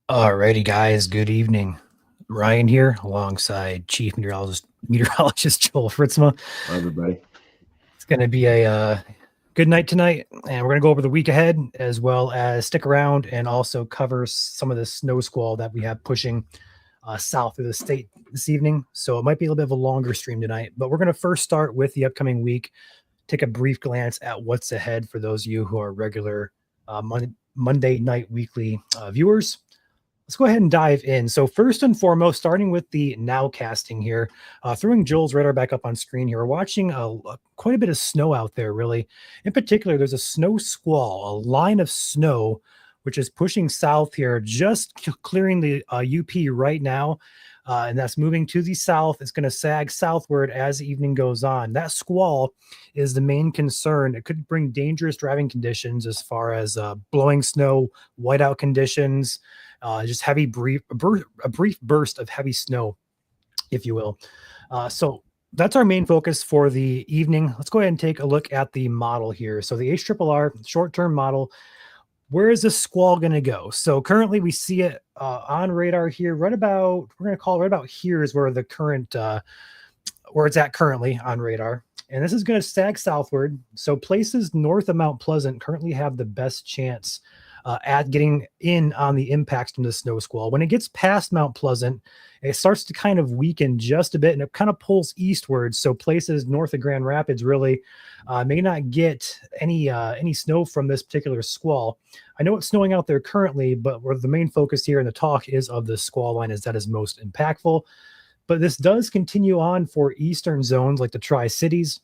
Alrighty, guys. Good evening. Ryan here, alongside Chief Meteorologist Joel Fritzma. Hi, everybody. It's going to be a good night tonight, and we're going to go over the week ahead as well as stick around and also cover some of the snow squall that we have pushing south of the state this evening. So it might be a little bit of a longer stream tonight, but we're going to first start with the upcoming week. Take a brief glance at what's ahead for those of you who are regular Monday night weekly viewers. Let's go ahead and dive in. So first and foremost, starting with the nowcasting here, throwing Joel's radar back up on screen here, we're watching quite a bit of snow out there, really. In particular, there's a snow squall, a line of snow, which is pushing south here, just clearing the UP right now. And that's moving to the south. It's going to sag southward as the evening goes on. That squall is the main concern. It could bring dangerous driving conditions as far as blowing snow, whiteout conditions, just a brief burst of heavy snow, if you will. So that's our main focus for the evening. Let's go ahead and take a look at the model here. So the HRRR short-term model, where is this squall going to go? So currently we see it on radar here, we're going to call it right about here is where the current, where it's at currently on radar. And this is going to sag southward. So places north of Mount Pleasant currently have the best chance at getting in on the impacts from the snow squall. When it gets past Mount Pleasant, it starts to kind of weaken just a bit, and it kind of pulls eastward. So places north of Grand Rapids really may not get any snow from this particular squall. I know it's snowing out there currently, but where the main focus here in the talk is of the squall line, is that is most impactful. But this does continue on for eastern zones like the Tri-Cities.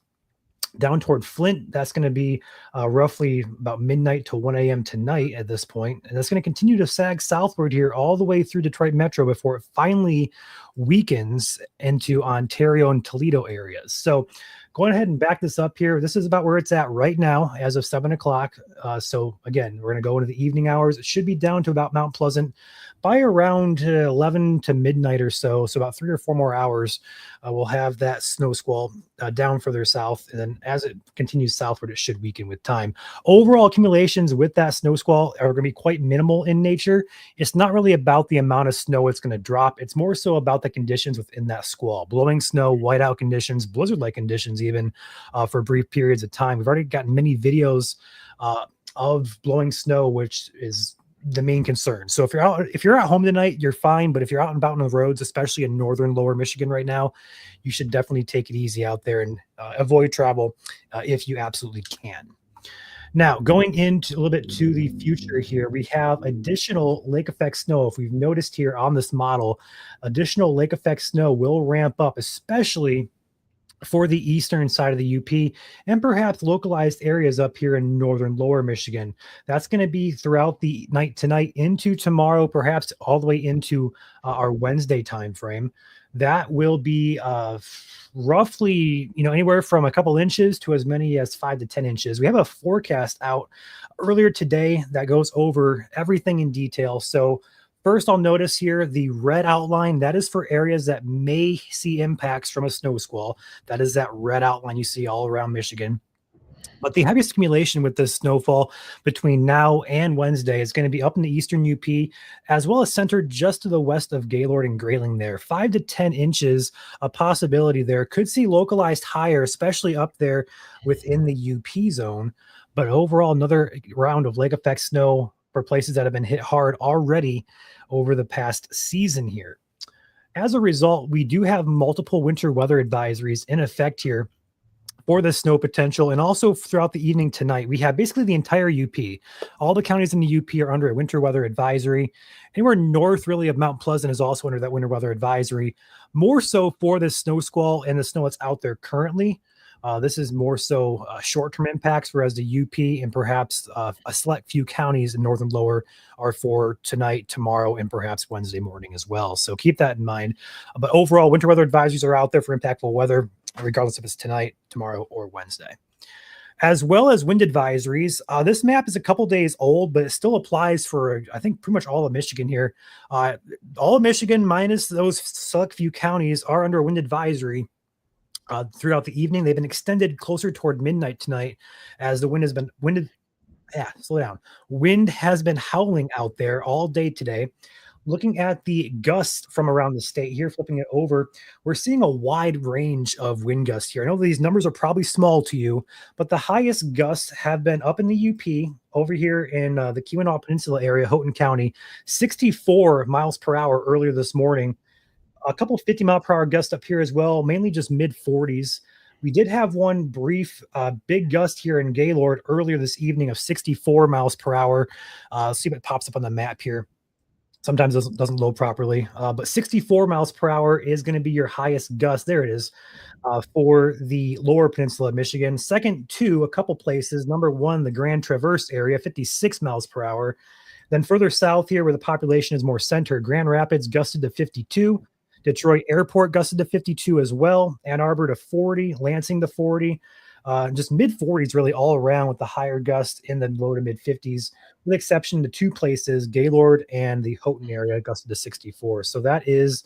Down toward Flint, that's going to be roughly about midnight to 1 a.m. tonight at this point. And that's going to continue to sag southward here all the way through Detroit Metro before it finally weakens into Ontario and Toledo areas. So going ahead and back this up here. This is about where it's at right now as of 7 o'clock. So again, we're going to go into the evening hours. It should be down to about Mount Pleasant by around 11 to midnight or so. So about 3 or 4 more hours, we'll have that snow squall down further south. And then as it continues southward, it should weaken with time. Overall accumulations with that snow squall are going to be quite minimal in nature. It's not really about the amount of snow it's going to drop. It's more so about the conditions within that squall. Blowing snow, whiteout conditions, blizzard-like conditions even for brief periods of time. We've already gotten many videos of blowing snow, which is the main concern. So if you're at home tonight, you're fine. But if you're out and about on the roads, especially in northern lower Michigan right now, you should definitely take it easy out there and avoid travel if you absolutely can. Now, going into a little bit to the future here, we have additional lake effect snow. If we've noticed here on this model, additional lake effect snow will ramp up, especially for the eastern side of the UP and perhaps localized areas up here in northern lower Michigan. That's going to be throughout the night tonight into tomorrow, perhaps all the way into our Wednesday timeframe. That will be roughly, anywhere from a couple inches to as many as 5 to 10 inches. We have a forecast out earlier today that goes over everything in detail. So first, I'll notice here the red outline. That is for areas that may see impacts from a snow squall. That is that red outline you see all around Michigan. But the heaviest accumulation with this snowfall between now and Wednesday is going to be up in the eastern UP, as well as centered just to the west of Gaylord and Grayling there. 5 to 10 inches, a possibility there. Could see localized higher, especially up there within the UP zone. But overall, another round of lake effect snow for places that have been hit hard already over the past season here. As a result, we do have multiple winter weather advisories in effect here for the snow potential. And also throughout the evening tonight, we have basically the entire UP. All the counties in the UP are under a winter weather advisory. Anywhere north really of Mount Pleasant is also under that winter weather advisory, more so for the snow squall and the snow that's out there currently. This is more so short-term impacts, whereas the UP and perhaps a select few counties in northern lower are for tonight, tomorrow, and perhaps Wednesday morning as well. So keep that in mind. But overall, winter weather advisories are out there for impactful weather, regardless if it's tonight, tomorrow, or Wednesday. As well as wind advisories. This map is a couple days old, but it still applies for, I think, pretty much all of Michigan here. All of Michigan, minus those select few counties, are under a wind advisory. Throughout the evening, they've been extended closer toward midnight tonight as the wind has been Wind has been howling out there all day today. Looking at the gusts from around the state here, flipping it over, we're seeing a wide range of wind gusts here. I know these numbers are probably small to you, but the highest gusts have been up in the UP over here in the Keweenaw Peninsula area, Houghton County, 64 miles per hour earlier this morning. A couple of 50-mile-per-hour gusts up here as well, mainly just mid 40s. We did have one brief big gust here in Gaylord earlier this evening of 64 miles per hour. Let's see if it pops up on the map here. Sometimes it doesn't load properly, but 64 miles per hour is going to be your highest gust. There it is for the lower peninsula of Michigan. Second to a couple places. Number one, the Grand Traverse area, 56 miles per hour. Then further south here, where the population is more centered, Grand Rapids gusted to 52. Detroit Airport gusted to 52 as well. Ann Arbor to 40. Lansing to 40. Just mid 40s really all around, with the higher gust in the low to mid 50s, with exception to two places, Gaylord and the Houghton area gusted to 64. So that is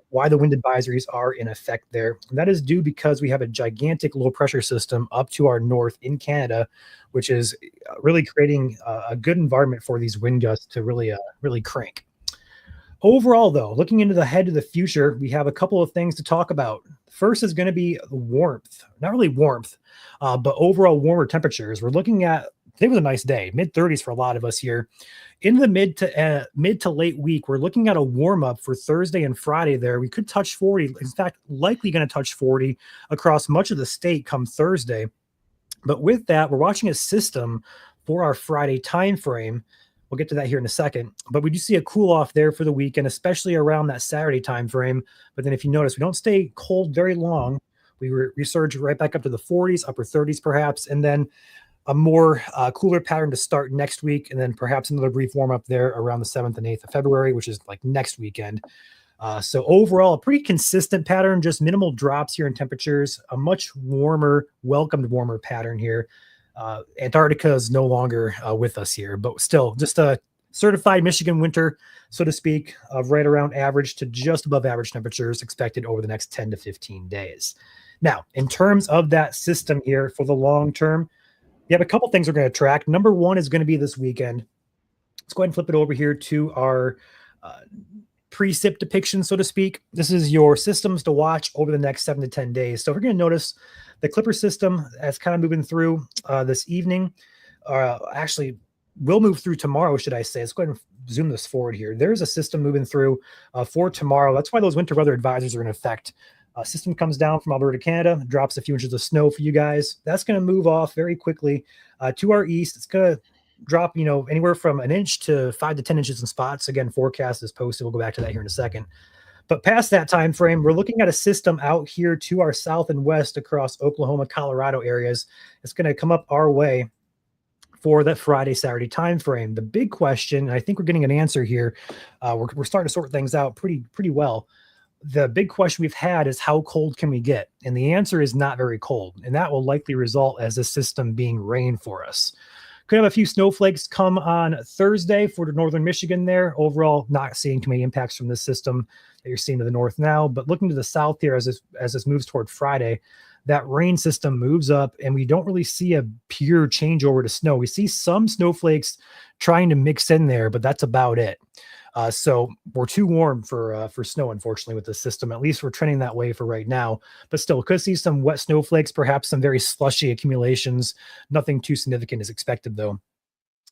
why the wind advisories are in effect there. And that is due because we have a gigantic low pressure system up to our north in Canada, which is really creating a good environment for these wind gusts to really crank. Overall, though, looking into the head of the future, we have a couple of things to talk about. First is going to be warmth, not really warmth, but overall warmer temperatures. We're looking at, today was a nice day, mid 30s for a lot of us here. In the mid to late week, we're looking at a warm up for Thursday and Friday there. We could touch 40, in fact, likely going to touch 40 across much of the state come Thursday. But with that, we're watching a system for our Friday time frame. We'll get to that here in a second, but we do see a cool off there for the weekend, especially around that Saturday time frame. But then if you notice, we don't stay cold very long. We resurge right back up to the 40s, upper 30s perhaps, and then a more cooler pattern to start next week, and then perhaps another brief warm up there around the 7th and 8th of February, which is like next weekend. So overall, a pretty consistent pattern, just minimal drops here in temperatures, a much warmer, welcomed warmer pattern here. Antarctica is no longer with us here, but still just a certified Michigan winter, so to speak, of right around average to just above average temperatures expected over the next 10 to 15 days. Now, in terms of that system here for the long term, you have a couple things we're going to track. Number one is going to be this weekend. Let's go ahead and flip it over here to our precip depiction, so to speak. This is your systems to watch over the next 7 to 10 days. So we're going to notice the Clipper system as kind of moving through this evening. Actually, will move through tomorrow, should I say. Let's go ahead and zoom this forward here. There's a system moving through for tomorrow. That's why those winter weather advisories are in effect. System comes down from Alberta, Canada, drops a few inches of snow for you guys. That's going to move off very quickly to our east. It's going to drop, anywhere from an inch to 5 to 10 inches in spots. Again, forecast is posted. We'll go back to that here in a second. But past that time frame, we're looking at a system out here to our south and west across Oklahoma, Colorado areas. It's going to come up our way for that Friday, Saturday time frame. The big question, and I think we're getting an answer here. We're starting to sort things out pretty well. The big question we've had is how cold can we get? And the answer is not very cold. And that will likely result as this system being rain for us. Could have a few snowflakes come on Thursday for northern Michigan there. Overall, not seeing too many impacts from this system that you're seeing to the north now. But looking to the south here as this moves toward Friday, that rain system moves up and we don't really see a pure changeover to snow. We see some snowflakes trying to mix in there, but that's about it. So we're too warm for snow, unfortunately, with this system. At least we're trending that way for right now. But still, could see some wet snowflakes, perhaps some very slushy accumulations. Nothing too significant is expected, though,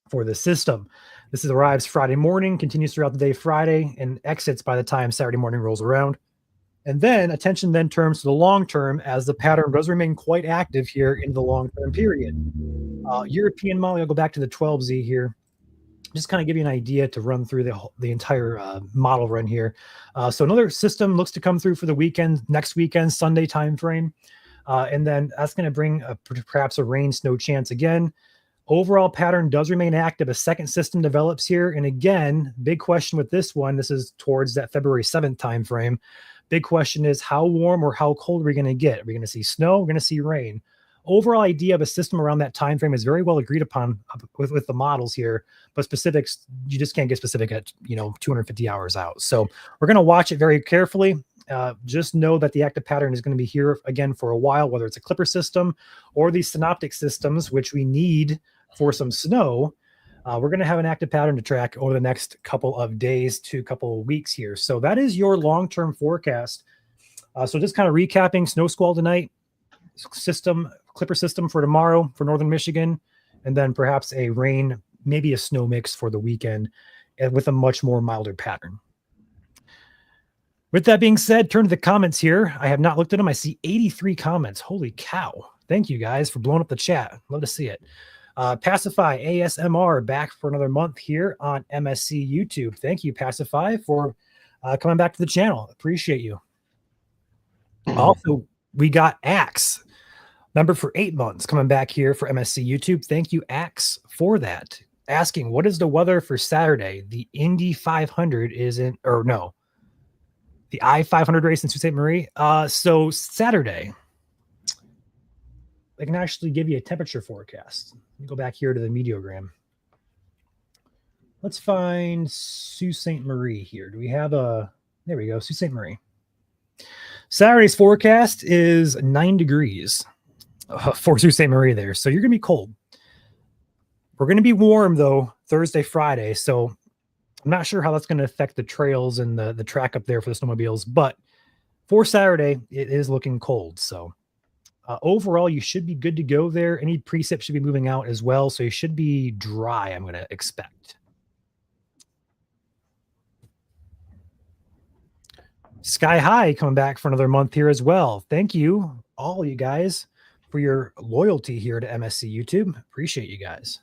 for the system. This arrives Friday morning, continues throughout the day Friday, and exits by the time Saturday morning rolls around. And then attention then turns to the long term as the pattern does remain quite active here in the long-term period. European model, I'll go back to the 12Z here. Just kind of give you an idea to run through the entire model run here. So another system looks to come through for the weekend, next weekend, Sunday time frame. And then that's going to bring perhaps a rain snow chance again. Overall pattern does remain active. A second system develops here. And again, big question with this one, this is towards that February 7th time frame. Big question is how warm or how cold are we going to get? Are we going to see snow? We're going to see rain. Overall idea of a system around that time frame is very well agreed upon with the models here, but specifics, you just can't get specific at 250 hours out. So we're going to watch it very carefully. Just know that the active pattern is going to be here again for a while, whether it's a Clipper system or these synoptic systems, which we need for some snow. we're going to have an active pattern to track over the next couple of days to couple of weeks here. So that is your long-term forecast. So just kind of recapping snow squall tonight, clipper system for tomorrow for northern Michigan, and then perhaps a rain, maybe a snow mix for the weekend, and with a much more milder pattern. With that being said, turn to the comments here. I have not looked at them. I see 83 comments. Holy cow. Thank you guys for blowing up the chat. Love to see it. Pacify ASMR back for another month here on MSC YouTube. Thank you, Pacify, for coming back to the channel. Appreciate you. Also, we got Axe, member for 8 months, coming back here for MSC YouTube. Thank you, Axe, for that. Asking, what is the weather for Saturday? The Indy 500 isn't, or no, the I-500 race in Sault Ste. Marie. So Saturday, I can actually give you a temperature forecast. Let me go back here to the Meteogram. Let's find Sault Ste. Marie here. Do we have a, there we go, Sault Ste. Marie. Saturday's forecast is 9 degrees for Sault Ste. Marie there. So you're going to be cold. We're going to be warm, though, Thursday, Friday. So I'm not sure how that's going to affect the trails and the track up there for the snowmobiles. But for Saturday, it is looking cold. So overall, you should be good to go there. Any precip should be moving out as well. So you should be dry, I'm going to expect. Sky High coming back for another month here as well. Thank you, all you guys, for your loyalty here to MSC YouTube. Appreciate you guys.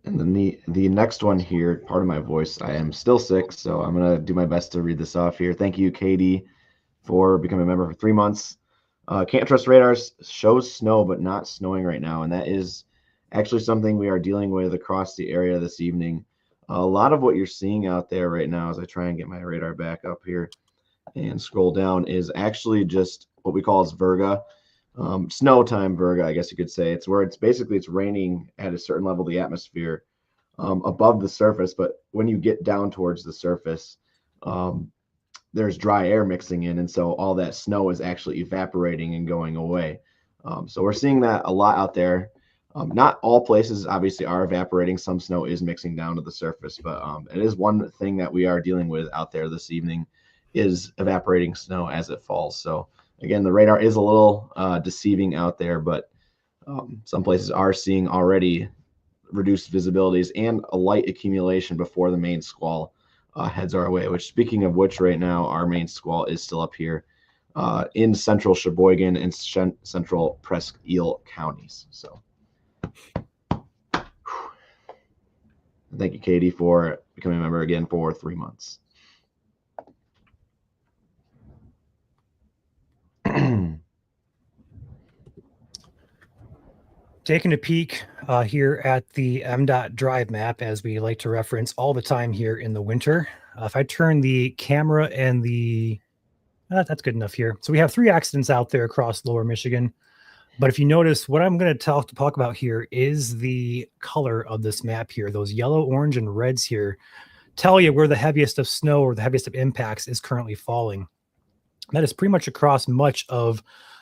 And then the next one here, part of my voice, I am still sick, so I'm going to do my best to read this off here. Thank you, Katie, for becoming a member for 3 months. Can't trust radars, shows snow, but not snowing right now. And that is actually something we are dealing with across the area this evening. A lot of what you're seeing out there right now, as I try and get my radar back up here and scroll down, is actually just what we call as Virga. Snow time Virga, I guess you could say. It's where it's basically it's raining at a certain level of the atmosphere above the surface, but when you get down towards the surface, there's dry air mixing in, and so all that snow is actually evaporating and going away. So we're seeing that a lot out there. Not all places obviously are evaporating. Some snow is mixing down to the surface, but it is one thing that we are dealing with out there this evening is evaporating snow as it falls. So again, the radar is a little deceiving out there, but some places are seeing already reduced visibilities and a light accumulation before the main squall heads our way, which, speaking of which, right now our main squall is still up here in central Sheboygan and central Presque Isle counties. So thank you, Katie, for becoming a member again for 3 months. Taking a peek here at the MDOT drive map, as we like to reference all the time here in the winter. If I turn the camera and the, that's good enough here. So we have 3 accidents out there across lower Michigan. But if you notice, what I'm going to talk about here is the color of this map here. Those yellow, orange, and reds here tell you where the heaviest of snow or the heaviest of impacts is currently falling. That is pretty much across much of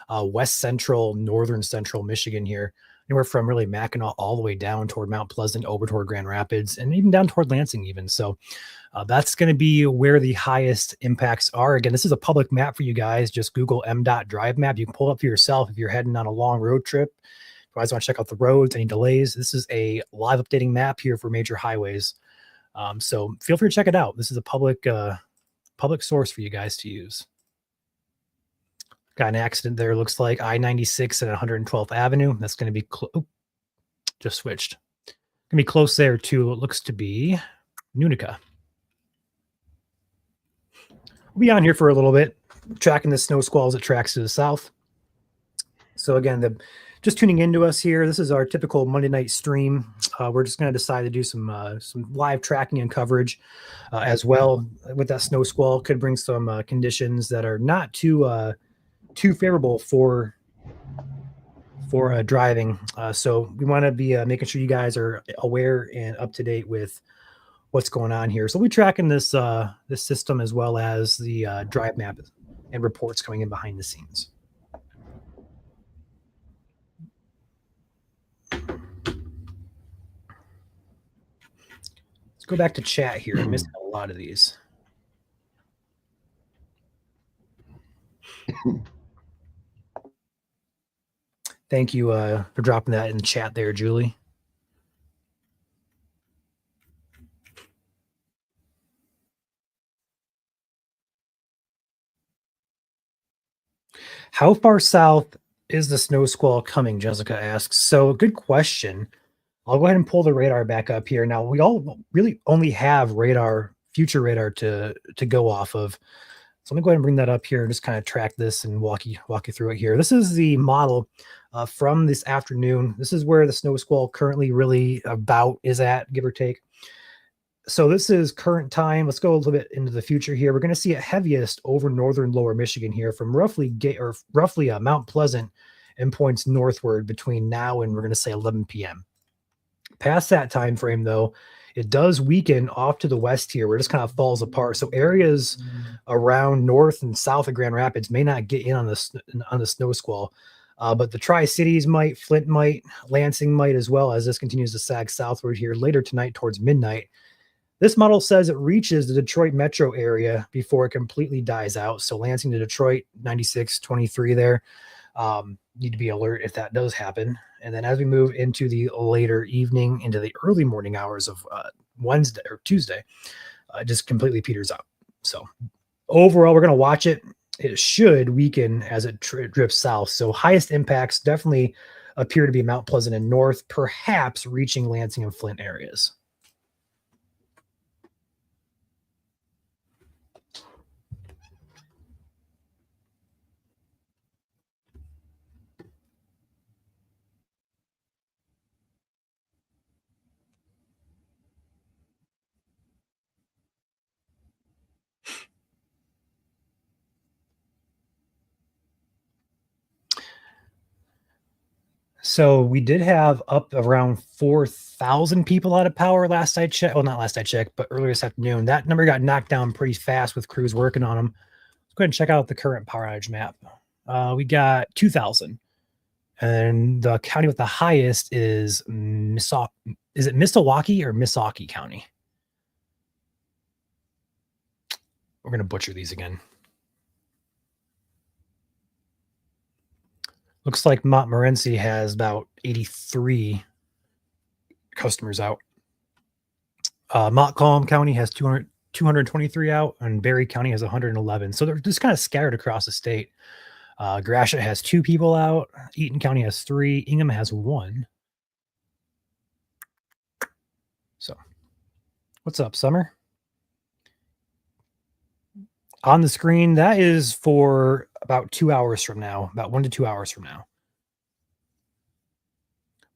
west central, northern central Michigan here. Anywhere from really Mackinac all the way down toward Mount Pleasant, over toward Grand Rapids, and even down toward Lansing even. So that's going to be where the highest impacts are. Again, this is a public map for you guys. Just Google MDOT drive map. You can pull it up for yourself if you're heading on a long road trip. If you guys want to check out the roads, any delays, this is a live updating map here for major highways. So feel free to check it out. This is a public source for you guys to use. Got an accident there, looks like I-96 at 112th Avenue. That's going to be, just switched. Going to be close there to what looks to be Nunica. We'll be on here for a little bit, tracking the snow squalls that tracks to the south. So again, just tuning into us here, this is our typical Monday night stream. We're just going to decide to do some live tracking and coverage as well with that snow squall. Could bring some conditions that are not too favorable for driving. So we want to be making sure you guys are aware and up to date with what's going on here. So we'll be tracking this system as well as the drive map and reports coming in behind the scenes. go back to chat here. I'm missing a lot of these. Thank you for dropping that in the chat there, Julie. How far south is the snow squall coming? Jessica asks. So, good question. I'll go ahead and pull the radar back up here. Now, we all really only have future radar to go off of. So let me go ahead and bring that up here and just kind of track this and walk you through it here. This is the model from this afternoon. This is where the snow squall currently really about is at, give or take. So this is current time. Let's go a little bit into the future here. We're going to see it heaviest over northern lower Michigan here from roughly Mount Pleasant and points northward between now and we're going to say 11 p.m. Past that time frame, though, it does weaken off to the west here, where it just kind of falls apart. So areas around north and south of Grand Rapids may not get in on the snow squall, but the Tri-Cities might, Flint might, Lansing might, as well as this continues to sag southward here later tonight towards midnight. This model says it reaches the Detroit metro area before it completely dies out. So Lansing to Detroit, 96-23 there. Need to be alert if that does happen. And then as we move into the later evening, into the early morning hours of Wednesday or Tuesday, it just completely peters out. So overall, we're going to watch it. It should weaken as it drifts south. So highest impacts definitely appear to be Mount Pleasant and north, perhaps reaching Lansing and Flint areas. So we did have up around 4,000 people out of power last I checked. Well, not last I checked, but earlier this afternoon. That number got knocked down pretty fast with crews working on them. Let's go ahead and check out the current power outage map. We got 2,000. And the county with the highest is Is it Missawaukee or Missaukee County? We're going to butcher these again. Looks like Montmorency has about 83 customers out. Montcalm County has 223 out, and Berry County has 111. So they're just kind of scattered across the state. Gratiot has 2 people out. Eaton County has 3. Ingham has 1. So what's up, Summer? On the screen, that is for about 2 hours from now, about 1 to 2 hours from now.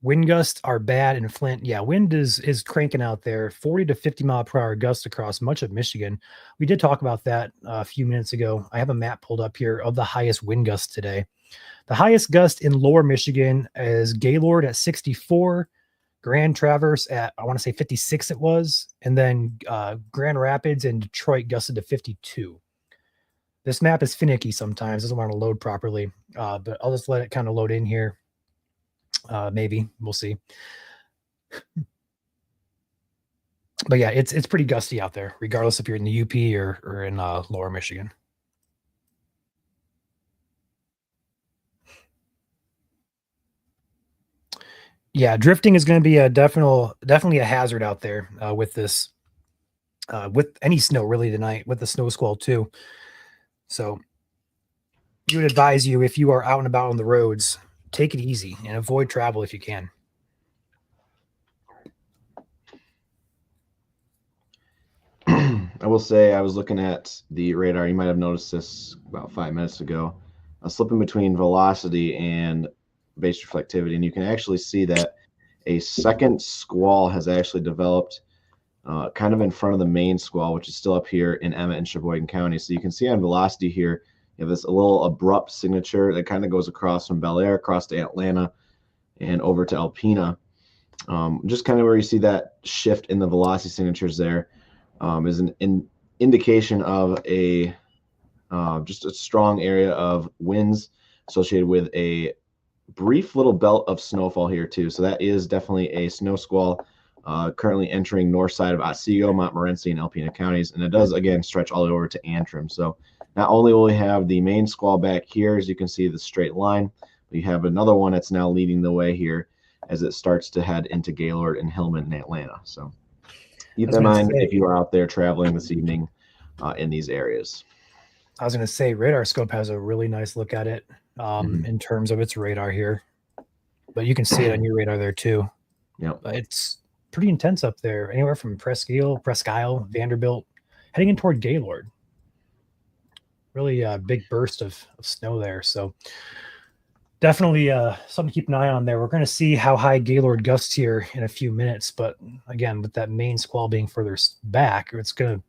Wind gusts are bad in Flint. Yeah, wind is cranking out there, 40 to 50 mile per hour gusts across much of Michigan. We did talk about that a few minutes ago. I have a map pulled up here of the highest wind gusts today. The highest gust in lower Michigan is Gaylord at 64, Grand Traverse at, I want to say 56 it was, and then Grand Rapids and Detroit gusted to 52. This map is finicky sometimes, doesn't want to load properly, but I'll just let it kind of load in here. Maybe we'll see. But yeah, it's pretty gusty out there, regardless if you're in the UP or in lower Michigan. Yeah, drifting is going to be definitely a hazard out there with this, with any snow really tonight, with the snow squall too. So you would advise you, if you are out and about on the roads, take it easy and avoid travel if you can. I will say I was looking at the radar. You might have noticed this about 5 minutes ago. A slip in between velocity and base reflectivity, and you can actually see that a second squall has actually developed kind of in front of the main squall, which is still up here in Emmett and Sheboygan County. So you can see on velocity here, you have this a little abrupt signature that kind of goes across from Bel Air, across to Atlanta, and over to Alpena. Just kind of where you see that shift in the velocity signatures there is an indication of a just a strong area of winds associated with a brief little belt of snowfall here too. So that is definitely a snow squall currently entering north side of Otsego, Montmorency, and Alpena counties, and it does again stretch all the way over to Antrim. So not only will we have the main squall back here, as you can see the straight line, we have another one that's now leading the way here as it starts to head into Gaylord and Hillman and Atlanta. So keep that in mind if you are out there traveling this evening in these areas. I was going to say Radar Scope has a really nice look at it in terms of its radar here, but you can see it on your radar there too. Yep. It's pretty intense up there, anywhere from Presque Isle, Vanderbilt, heading in toward Gaylord. Really a big burst of snow there. So definitely something to keep an eye on there. We're going to see how high Gaylord gusts here in a few minutes. But again, with that main squall being further back, it's going to,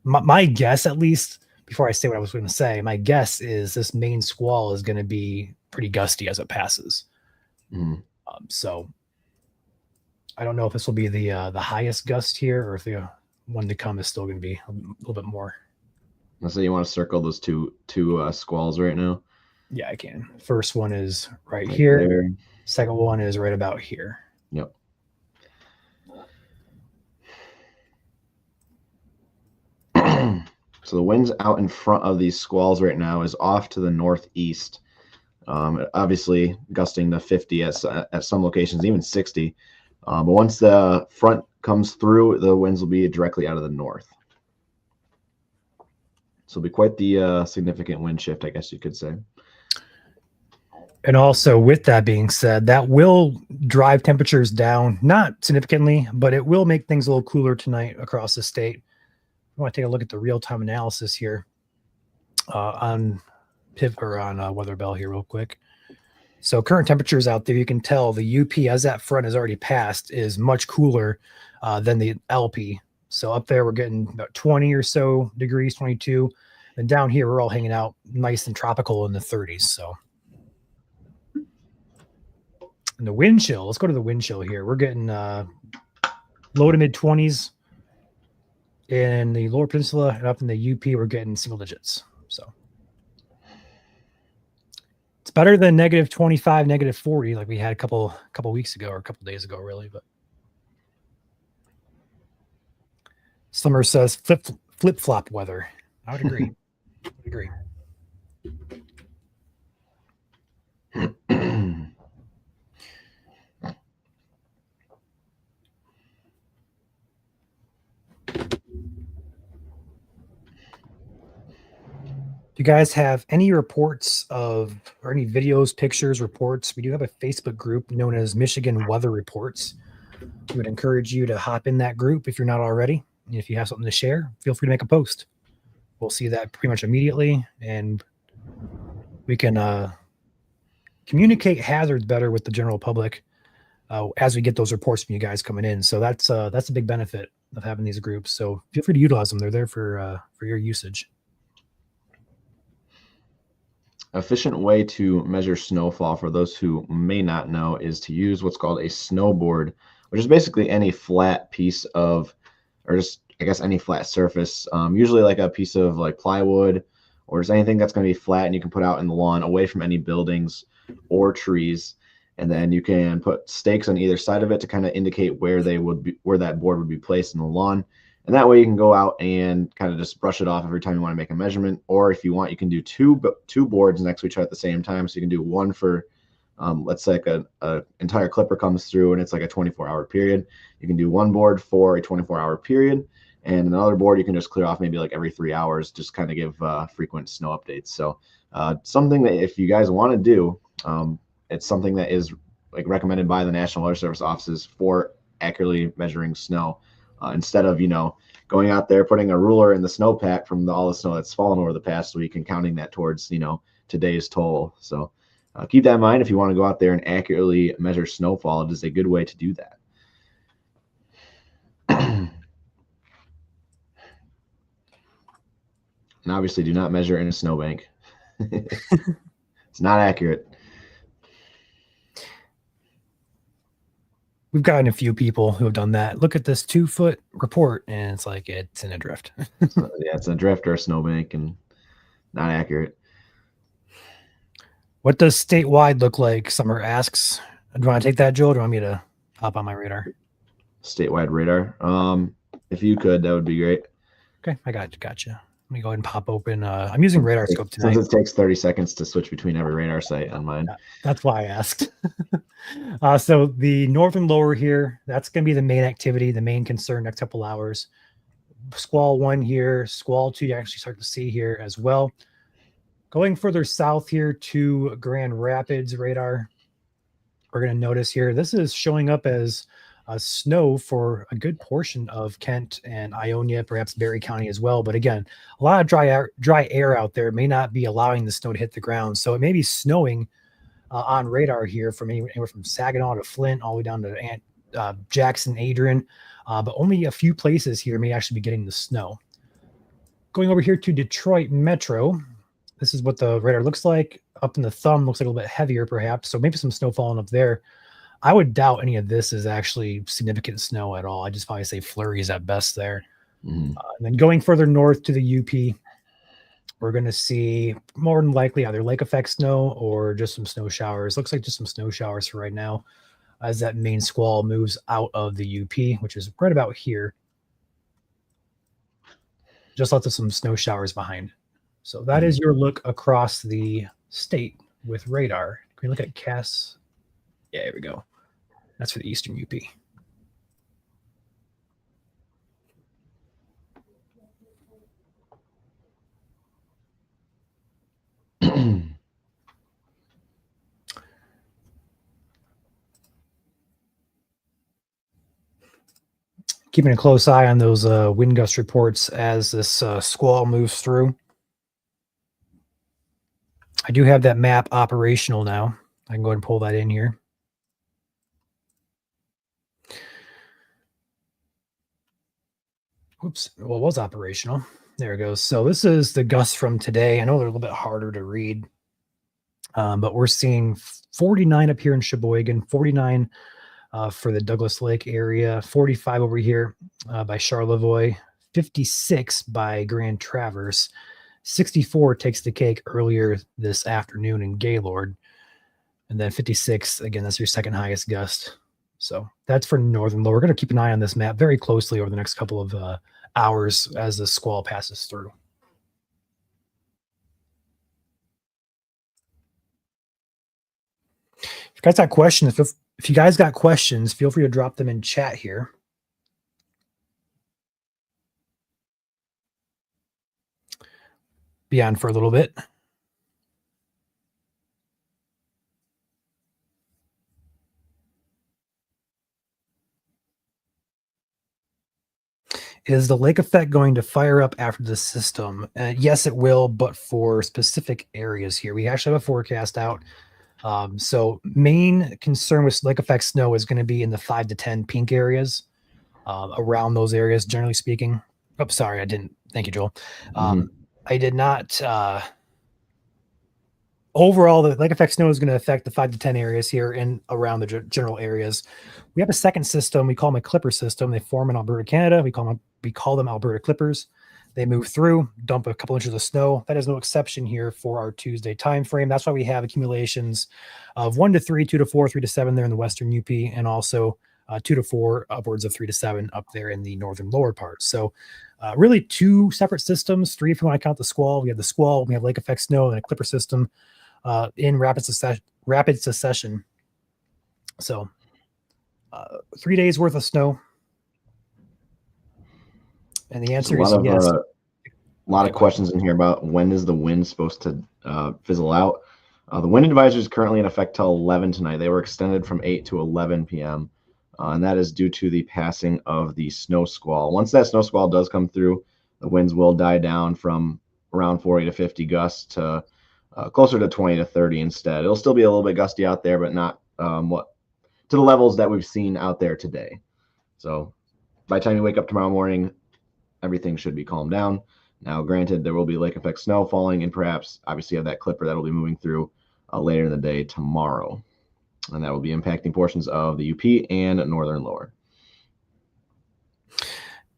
my guess at least, before I say what I was going to say, my guess is this main squall is going to be pretty gusty as it passes. So I don't know if this will be the highest gust here or if the one to come is still going to be a little bit more. So you want to circle those two squalls right now? Yeah, I can. First one is right here. There. Second one is right about here. Yep. So the winds out in front of these squalls right now is off to the northeast. Obviously gusting to 50 at some locations, even 60. But once the front comes through, the winds will be directly out of the north. So it'll be quite the significant wind shift, I guess you could say. And also, with that being said, that will drive temperatures down, not significantly, but it will make things a little cooler tonight across the state. I want to take a look at the real-time analysis here on Weather Bell here real quick. So current temperatures out there, you can tell the UP, as that front has already passed, is much cooler than the LP. So up there, we're getting about 20 or so degrees, 22. And down here, we're all hanging out nice and tropical in the 30s. So, and the wind chill, let's go to the wind chill here. We're getting low to mid 20s in the lower peninsula, and up in the UP, we're getting single digits. So it's better than negative 25, negative 40, like we had a couple weeks ago or a couple days ago, really. But Summer says flip-flop weather. I would agree. I would agree. Do you guys have any reports or any videos, pictures, reports? We do have a Facebook group known as Michigan Weather Reports. I would encourage you to hop in that group if you're not already. And if you have something to share, feel free to make a post. We'll see that pretty much immediately, and we can communicate hazards better with the general public as we get those reports from you guys coming in. So that's a big benefit of having these groups. So feel free to utilize them. They're there for your usage. Efficient way to measure snowfall, for those who may not know, is to use what's called a snowboard, which is basically any flat piece of, or just, I guess, any flat surface, usually like a piece of like plywood or just anything that's going to be flat and you can put out in the lawn away from any buildings or trees. And then you can put stakes on either side of it to kind of indicate where that board would be placed in the lawn. And that way you can go out and kind of just brush it off every time you want to make a measurement. Or if you want, you can do two boards next to each other at the same time. So you can do one for, let's say like a entire clipper comes through and it's like a 24-hour period. You can do one board for a 24-hour period. And another board you can just clear off maybe like every 3 hours, just kind of give frequent snow updates. So something that if you guys want to do, it's something that is like recommended by the National Weather Service offices for accurately measuring snow. Instead of, going out there, putting a ruler in the snowpack from all the snow that's fallen over the past week and counting that towards, today's toll. So keep that in mind. If you want to go out there and accurately measure snowfall, it is a good way to do that. And obviously do not measure in a snowbank. It's not accurate. We've gotten a few people who have done that. Look at this 2-foot report, and it's like it's in a drift. Yeah, it's a drift or a snowbank, and not accurate. What does statewide look like? Summer asks. Do you want to take that, Joel? Or do you want me to hop on my radar? statewide radar. If you could, that would be great. Okay, I gotcha. Let me go ahead and pop open. I'm using radar scope tonight. Since it takes 30 seconds to switch between every radar site on mine. That's why I asked. So the northern lower here, that's going to be the main activity, the main concern next couple hours. Squall 1 here, Squall 2 you actually start to see here as well. Going further south here to Grand Rapids radar, we're going to notice here, this is showing up as snow for a good portion of Kent and Ionia, perhaps Berry County as well. But again, a lot of dry air out there may not be allowing the snow to hit the ground. So it may be snowing on radar here from anywhere from Saginaw to Flint, all the way down to Jackson, Adrian. But only a few places here may actually be getting the snow. Going over here to Detroit Metro, this is what the radar looks like. Up in the thumb, looks like a little bit heavier perhaps. So maybe some snow falling up there. I would doubt any of this is actually significant snow at all. I just probably say flurries at best there. And then going further north to the UP, we're going to see more than likely either lake effect snow or just some snow showers. Looks like just some snow showers for right now as that main squall moves out of the UP, which is right about here. Just lots of some snow showers behind. So that is your look across the state with radar. Can we look at CAS? Yeah, here we go. That's for the eastern UP. Keeping a close eye on those wind gust reports as this squall moves through. I do have that map operational now. I can go ahead and pull that in here. Oops, well, it was operational. There it goes. So this is the gusts from today. I know they're a little bit harder to read, but we're seeing 49 up here in Sheboygan, 49 for the Douglas Lake area, 45 over here by Charlevoix, 56 by Grand Traverse, 64 takes the cake earlier this afternoon in Gaylord, and then 56, again, that's your second highest gust. So that's for northern low. We're going to keep an eye on this map very closely over the next couple of hours as the squall passes through. If you guys got questions, if you guys got questions, feel free to drop them in chat here. Be on for a little bit. Is the lake effect going to fire up after the system? Yes, it will, but for specific areas here. We actually have a forecast out. So main concern with lake effect snow is going to be in the 5 to 10 pink areas, around those areas, generally speaking. Oh, sorry, I didn't. Thank you, Joel. I did not. Overall, the lake effect snow is going to affect the 5 to 10 areas here and around the general areas. We have a second system. We call them a clipper system. They form in Alberta, Canada. We call them Alberta clippers. They move through, dump a couple inches of snow. That is no exception here for our Tuesday time frame. That's why we have accumulations of 1 to 3, 2 to 4, 3 to 7 there in the western UP, and also 2 to 4, upwards of 3 to 7 up there in the northern lower part. So really two separate systems, 3 if you want to count the squall. We have the squall, we have lake effect snow, and a clipper system in rapid succession. So 3 days worth of snow. And the answer is yes. A lot of questions in here about when is the wind supposed to fizzle out. The wind advisory is currently in effect till 11 tonight. They were extended from 8 to 11 p.m. And that is due to the passing of the snow squall. Once that snow squall does come through, the winds will die down from around 40 to 50 gusts to closer to 20 to 30 instead. It'll still be a little bit gusty out there, but not to the levels that we've seen out there today. So by the time you wake up tomorrow morning, everything should be calmed down. Now, granted, there will be lake effect snow falling, and perhaps obviously you have that clipper that will be moving through later in the day tomorrow. And that will be impacting portions of the UP and northern lower.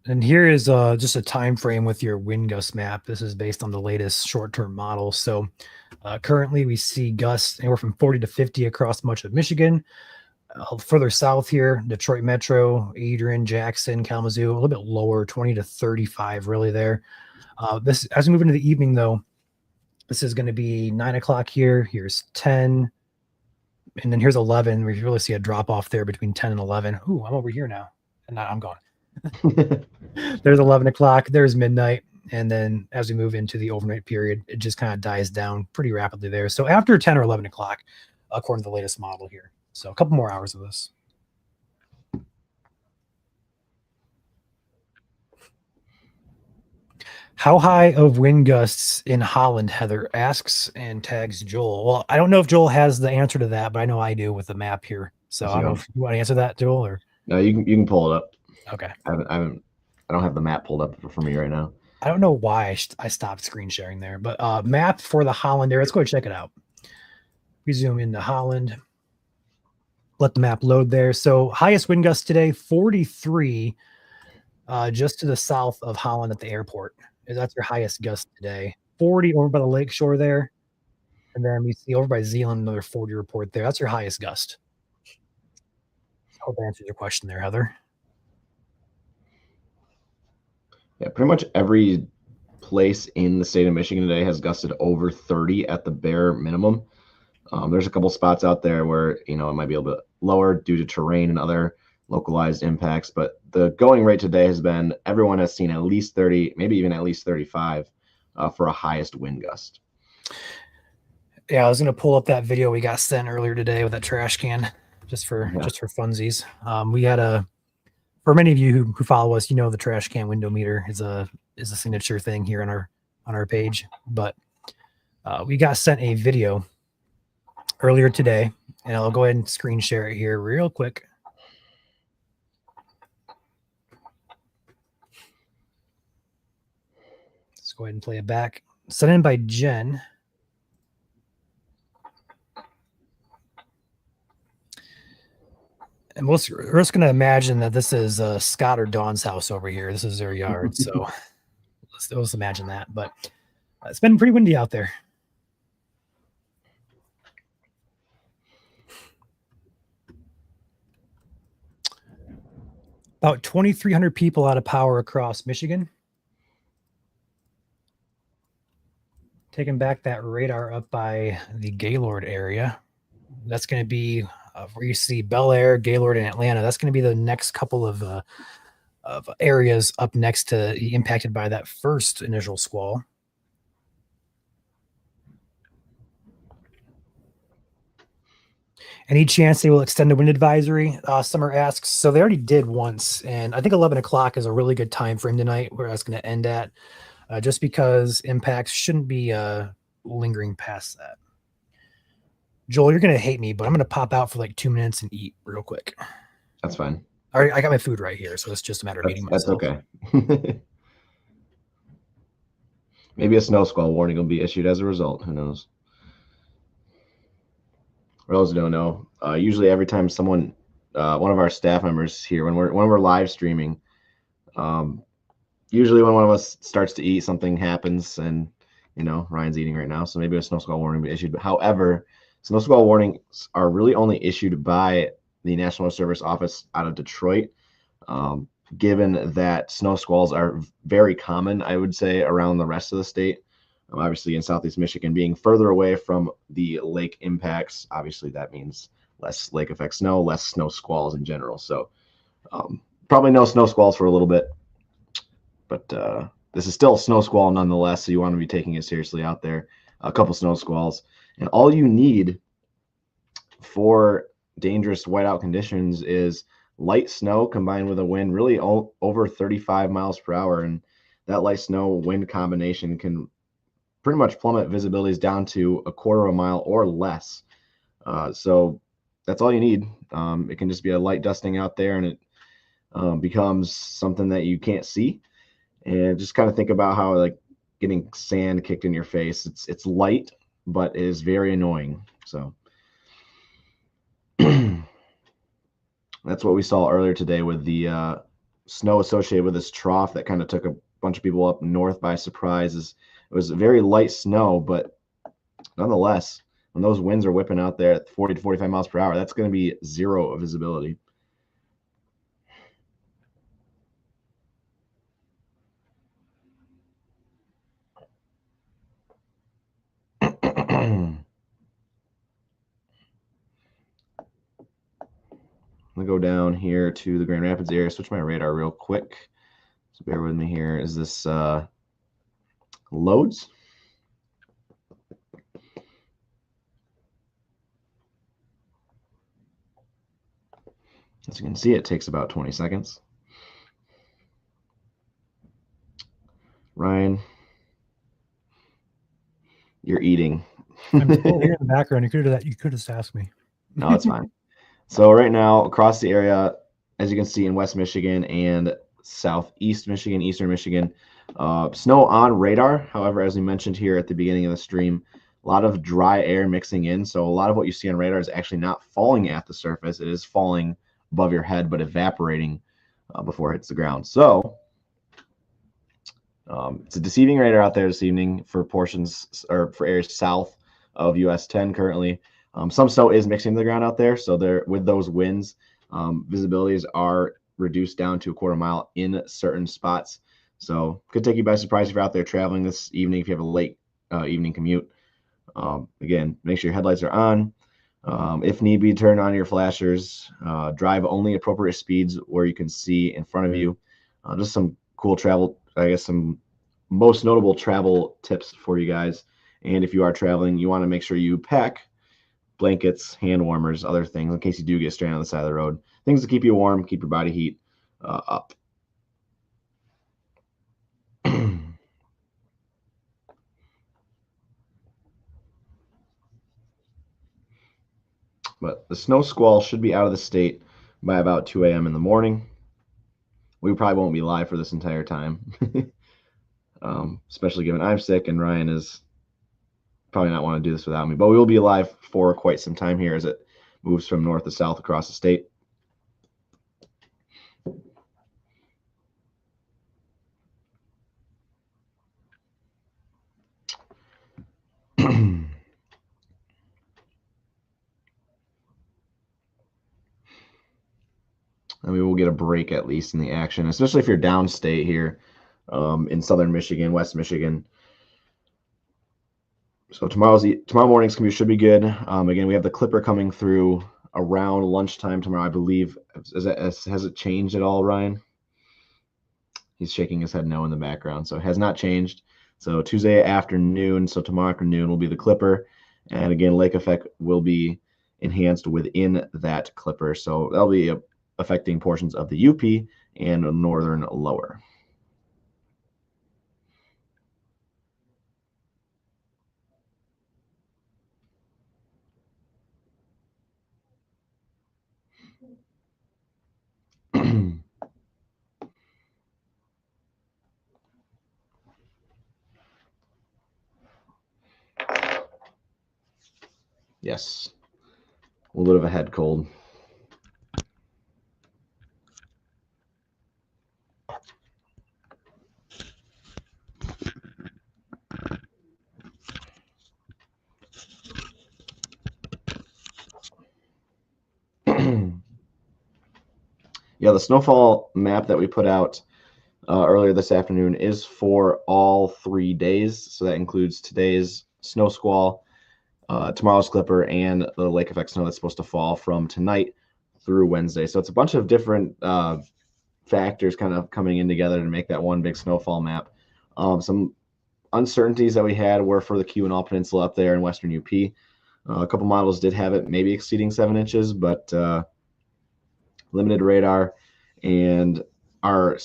And here is just a time frame with your wind gust map. This is based on the latest short-term model. So currently we see gusts anywhere from 40 to 50 across much of Michigan. Further south here, Detroit Metro, Adrian, Jackson, Kalamazoo, a little bit lower, 20 to 35 really there. This as we move into the evening though, this is going to be 9 o'clock here. Here's 10, and then here's 11. We really see a drop off there between 10 and 11. Ooh, I'm over here now, and I'm gone. There's 11 o'clock. There's midnight, and then as we move into the overnight period, it just kind of dies down pretty rapidly there. So after 10 or 11 o'clock, according to the latest model here. So a couple more hours of this. How high of wind gusts in Holland, Heather asks and tags Joel. Well, I don't know if Joel has the answer to that, but I know I do with the map here. So I don't know if you want to answer that, Joel, or no, you can pull it up. Okay. I don't have the map pulled up for me right now. I don't know why I stopped screen sharing there, but map for the Holland area. Let's go check it out. We zoom into Holland. Let the map load there. So highest wind gust today, 43, just to the south of Holland at the airport. That's your highest gust today. 40 over by the lake shore there. And then we see over by Zealand, another 40 report there. That's your highest gust. Hope that answers your question there, Heather. Yeah, pretty much every place in the state of Michigan today has gusted over 30 at the bare minimum. There's a couple spots out there where, it might be a little bit lower due to terrain and other localized impacts, but the going rate today has been, everyone has seen at least 30, maybe even at least 35 for a highest wind gust. Yeah, I was going to pull up that video we got sent earlier today with that trash can just for funsies. We had for many of you who follow us, the trash can window meter is a signature thing here on our page, but we got sent a video earlier today, and I'll go ahead and screen share it here real quick. Let's go ahead and play it back. Sent in by Jen. And we're just going to imagine that this is Scott or Dawn's house over here. This is their yard. So let's imagine that. But it's been pretty windy out there. About 2,300 people out of power across Michigan. Taking back that radar up by the Gaylord area. That's going to be where you see Bel Air, Gaylord, and Atlanta. That's going to be the next couple of areas up next to impacted by that first initial squall. Any chance they will extend the wind advisory? Summer asks. So they already did once, and I think 11 o'clock is a really good time frame tonight where that's going to end at, just because impacts shouldn't be lingering past that. Joel, you're going to hate me, but I'm going to pop out for like 2 minutes and eat real quick. That's fine. All right, I got my food right here, so it's just a matter of eating myself. That's okay. Maybe a snow squall warning will be issued as a result. Who knows? For those who don't know, usually every time someone, one of our staff members here, when we're live streaming, usually when one of us starts to eat, something happens, and Ryan's eating right now, so maybe a snow squall warning will be issued. But however, snow squall warnings are really only issued by the National Weather Service office out of Detroit, given that snow squalls are very common, I would say, around the rest of the state. Obviously, in Southeast Michigan, being further away from the lake impacts, obviously that means less lake effect snow, less snow squalls in general. So probably no snow squalls for a little bit, but this is still a snow squall nonetheless, so you want to be taking it seriously out there. A couple snow squalls. And all you need for dangerous whiteout conditions is light snow combined with a wind really over 35 miles per hour. And that light snow wind combination can pretty much plummet visibilities down to a quarter of a mile or less. So that's all you need. It can just be a light dusting out there, and it becomes something that you can't see. And just kind of think about how like getting sand kicked in your face. It's light, but it is very annoying. So that's what we saw earlier today with the snow associated with this trough that kind of took a bunch of people up north by surprise. It was very light snow, but nonetheless, when those winds are whipping out there at 40 to 45 miles per hour, that's going to be zero visibility. I'm gonna go down here to the Grand Rapids area, switch my radar real quick. So bear with me here. Is this loads? As you can see, it takes about 20 seconds. Ryan, you're eating. I'm still here in the background. You could have that. You could have just asked me. No, it's fine. So right now, across the area, as you can see in West Michigan and Southeast Michigan, Eastern Michigan, snow on radar. However, as we mentioned here at the beginning of the stream, a lot of dry air mixing in. So a lot of what you see on radar is actually not falling at the surface. It is falling above your head, but evaporating before it hits the ground. So it's a deceiving radar out there this evening for portions or for areas south of US 10 currently. Some snow is mixing the ground out there. So there, with those winds, visibilities are reduced down to a quarter mile in certain spots. So could take you by surprise if you're out there traveling this evening, if you have a late evening commute. Again, make sure your headlights are on. If need be, turn on your flashers. Drive only appropriate speeds where you can see in front of you. Just some cool travel, I guess some most notable travel tips for you guys. And if you are traveling, you want to make sure you pack blankets, hand warmers, other things in case you do get stranded on the side of the road. Things to keep you warm, keep your body heat up. But the snow squall should be out of the state by about 2 a.m. in the morning. We probably won't be live for this entire time, especially given I'm sick and Ryan is probably not want to do this without me. But we will be live for quite some time here as it moves from north to south across the state. And we will get a break at least in the action, especially if you're downstate here in southern Michigan, West Michigan. So tomorrow morning's commute should be good. Again, we have the Clipper coming through around lunchtime tomorrow, I believe. Has it changed at all, Ryan? He's shaking his head no in the background, so it has not changed. So Tuesday afternoon, so tomorrow afternoon will be the Clipper. And again, lake effect will be enhanced within that Clipper. So that'll be affecting portions of the UP and northern lower. Yes, a little bit of a head cold. Yeah, the snowfall map that we put out earlier this afternoon is for all 3 days. So that includes today's snow squall, tomorrow's Clipper, and the lake effect snow that's supposed to fall from tonight through Wednesday. So it's a bunch of different factors kind of coming in together to make that one big snowfall map. Some uncertainties that we had were for the Keweenaw Peninsula up there in western UP. A couple models did have it maybe exceeding 7 inches, but limited radar and our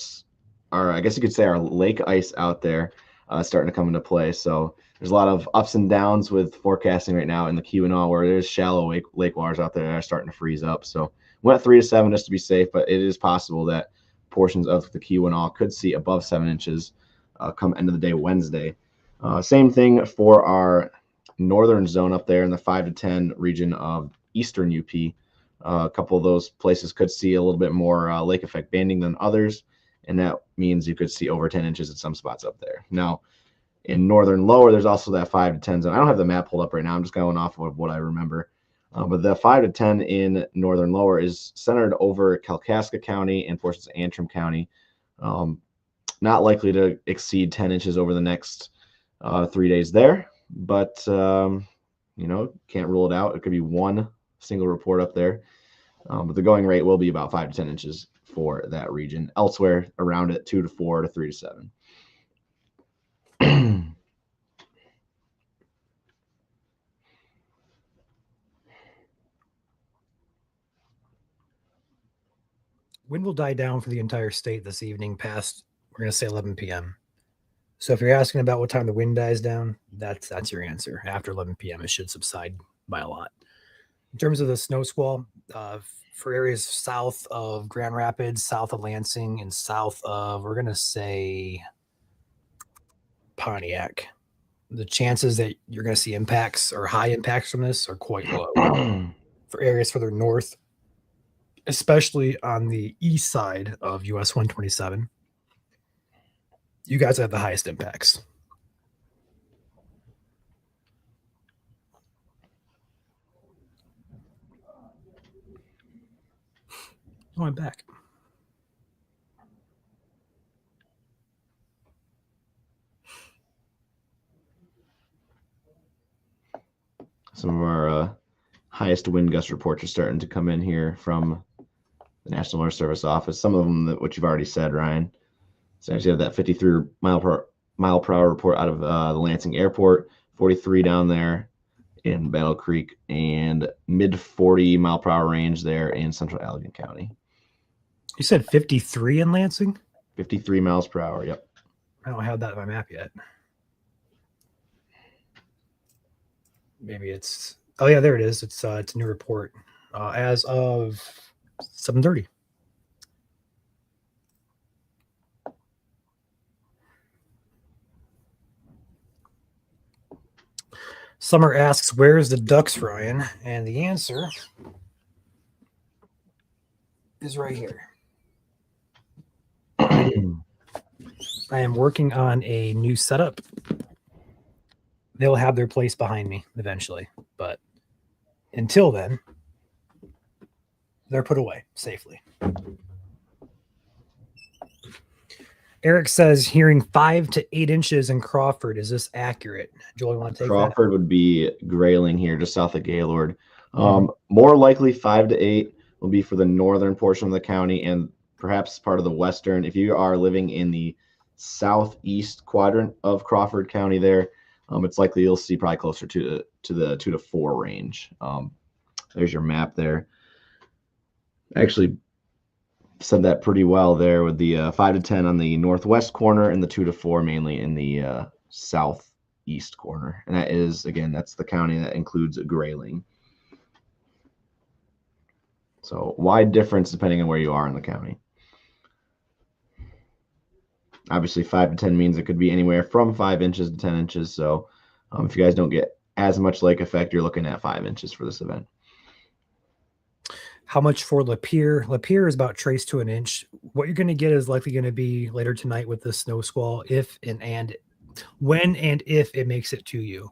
I guess you could say our lake ice out there starting to come into play. So there's a lot of ups and downs with forecasting right now in the Keweenaw, where there's shallow lake waters out there that are starting to freeze up. So went 3 to 7 just to be safe, but it is possible that portions of the Keweenaw could see above 7 inches come end of the day Wednesday. Same thing for our northern zone up there in the 5 to 10 region of eastern UP. A couple of those places could see a little bit more lake effect banding than others, and that means you could see over 10 inches in some spots up there. Now, In northern lower, there's also that 5 to 10 zone. I don't have the map pulled up right now. I'm just going off of what I remember. But the 5 to 10 in northern lower is centered over Kalkaska County and portions of Antrim County. Not likely to exceed 10 inches over the next 3 days there, but can't rule it out. It could be one single report up there, but the going rate will be about 5 to 10 inches for that region. Elsewhere around it, 2 to 4 to 3 to 7. Wind will die down for the entire state this evening past, we're going to say 11 p.m. So if you're asking about what time the wind dies down, that's your answer. After 11 p.m., it should subside by a lot. In terms of the snow squall, for areas south of Grand Rapids, south of Lansing, and south of, we're going to say, Pontiac, the chances that you're going to see impacts or high impacts from this are quite low. For areas further north, especially on the east side of US 127, you guys have the highest impacts. Oh, I'm back. Some of our highest wind gust reports are starting to come in here from the National Weather Service office. Some of them what you've already said, Ryan. So actually have that 53 mile per hour report out of the Lansing Airport, 43 down there in Battle Creek, and mid 40 mile per hour range there in central Allegan County. You said 53 in Lansing? 53 miles per hour, yep. I don't have that on my map yet. Maybe it's, oh yeah, there it is. It's a new report as of 7:30. Summer asks, where's the ducks, Ryan? And the answer is right here. I am working on a new setup. They'll have their place behind me eventually, but until then, they're put away safely. Eric says hearing 5 to 8 inches in Crawford. Is this accurate? Joel, you want to take Crawford would be Grayling here, just south of Gaylord. More likely 5 to 8 will be for the northern portion of the county and perhaps part of the western. If you are living in the southeast quadrant of Crawford County there, it's likely you'll see probably closer to the 2 to 4 range. There's your map there. Actually said that pretty well there with the 5 to 10 on the northwest corner and the 2 to 4 mainly in the southeast corner. And that is, again, that's the county that includes Grayling. So wide difference depending on where you are in the county. Obviously 5 to 10 means it could be anywhere from 5 inches to 10 inches. So if you guys don't get as much lake effect, you're looking at 5 inches for this event. How much for Lapeer? Lapeer is about trace to an inch. What you're going to get is likely going to be later tonight with the snow squall, if and when and if it makes it to you.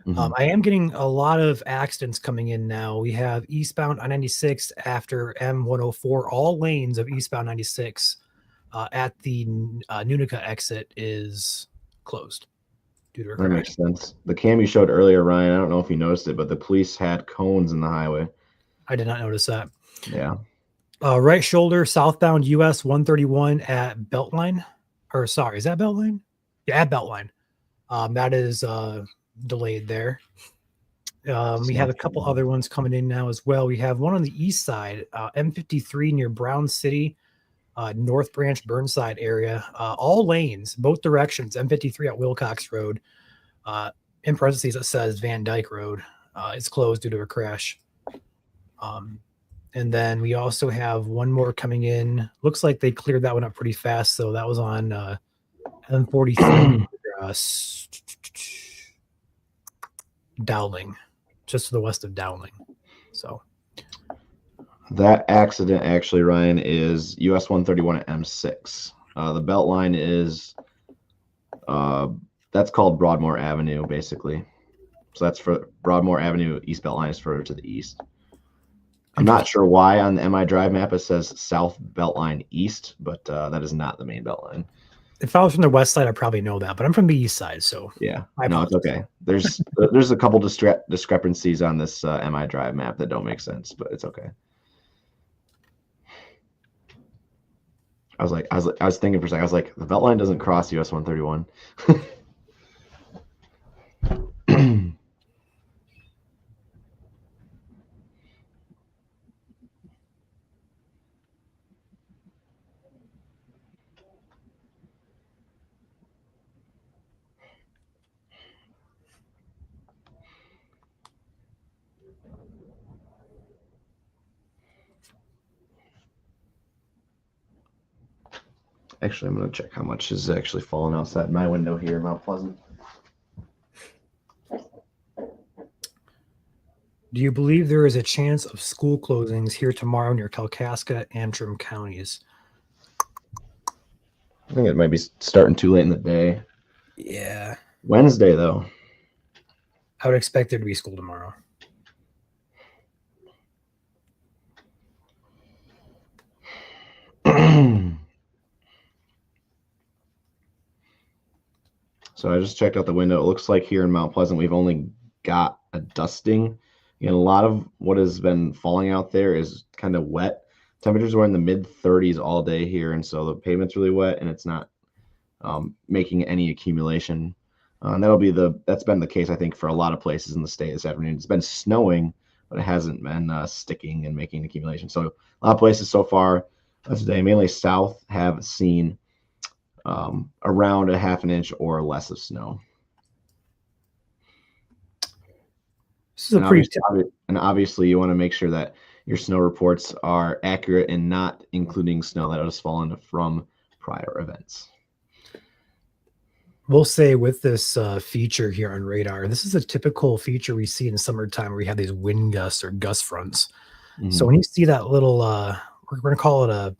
Mm-hmm. I am getting a lot of accidents coming in now. We have eastbound I-96 after M104. All lanes of eastbound 96 at the Nunica exit is closed. Due to a crash. That makes sense. The cam you showed earlier, Ryan, I don't know if you noticed it, but the police had cones in the highway. I did not notice that. Yeah. Right shoulder, southbound US 131 at Beltline. Or sorry, is that Beltline? Yeah, at Beltline. That is delayed there. We have a couple other ones coming in now as well. We have one on the east side, M53 near Brown City, North Branch Burnside area. All lanes, both directions, M53 at Wilcox Road. In parentheses, it says Van Dyke Road. It's closed due to a crash. And then we also have one more coming in. Looks like they cleared that one up pretty fast. So that was on M43 Dowling, just to the west of Dowling. So that accident actually, Ryan, is US 131 at M6. The belt line is that's called Broadmoor Avenue, basically. So that's for Broadmoor Avenue. East Beltline is further to the east. I'm not sure why on the MI Drive map it says South Beltline East, but that is not the main Beltline. If I was from the west side, I probably know that, but I'm from the east side, so Yeah, I no, it's apologize. okay. There's a couple discrepancies on this MI Drive map that don't make sense, but it's okay. I was thinking for a second. I was like, the Beltline doesn't cross US 131. Actually, I'm gonna check how much is actually falling outside my window here in Mount Pleasant. Do you believe there is a chance of school closings here tomorrow near Kalkaska and Trim counties? I think it might be starting too late in the day. Yeah. Wednesday, though. I would expect there to be school tomorrow. So I just checked out the window. It looks like here in Mount Pleasant, we've only got a dusting. And a lot of what has been falling out there is kind of wet. Temperatures were in the mid 30s all day here. And so the pavement's really wet and it's not making any accumulation. And that's been the case, I think, for a lot of places in the state this afternoon. It's been snowing, but it hasn't been sticking and making accumulation. So a lot of places so far today, mainly south, have seen around a half an inch or less of snow. This is a pretty And obviously, you want to make sure that your snow reports are accurate and not including snow that has fallen from prior events. We'll say with this feature here on radar, this is a typical feature we see in summertime where we have these wind gusts or gust fronts. So when you see that little, we're going to call it a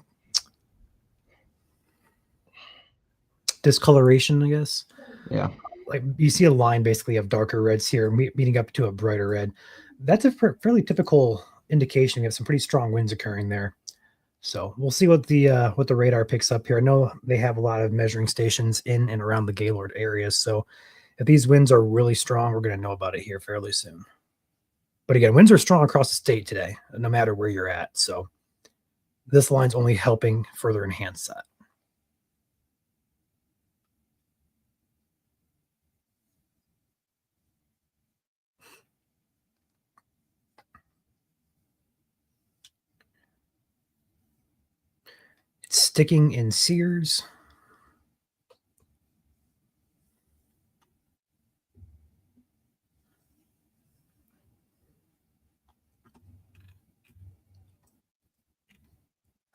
discoloration, I guess. Yeah. Like you see a line basically of darker reds here meeting up to a brighter red. That's a fairly typical indication. We have some pretty strong winds occurring there. So we'll see what the radar picks up here. I know they have a lot of measuring stations in and around the Gaylord areas. So if these winds are really strong, we're going to know about it here fairly soon. But again, winds are strong across the state today, no matter where you're at. So this line's only helping further enhance that. It's sticking in Sears.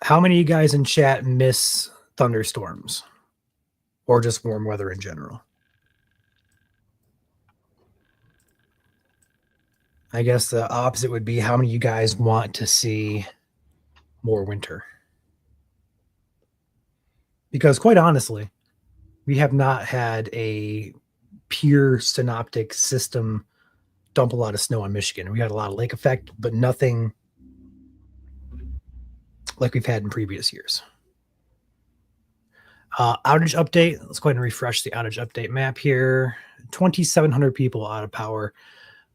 How many of you guys in chat miss thunderstorms or just warm weather in general? I guess the opposite would be how many of you guys want to see more winter? Because quite honestly, we have not had a pure synoptic system dump a lot of snow on Michigan. We had a lot of lake effect, but nothing like we've had in previous years. Outage update. Let's go ahead and refresh the outage update map here. 2,700 people out of power.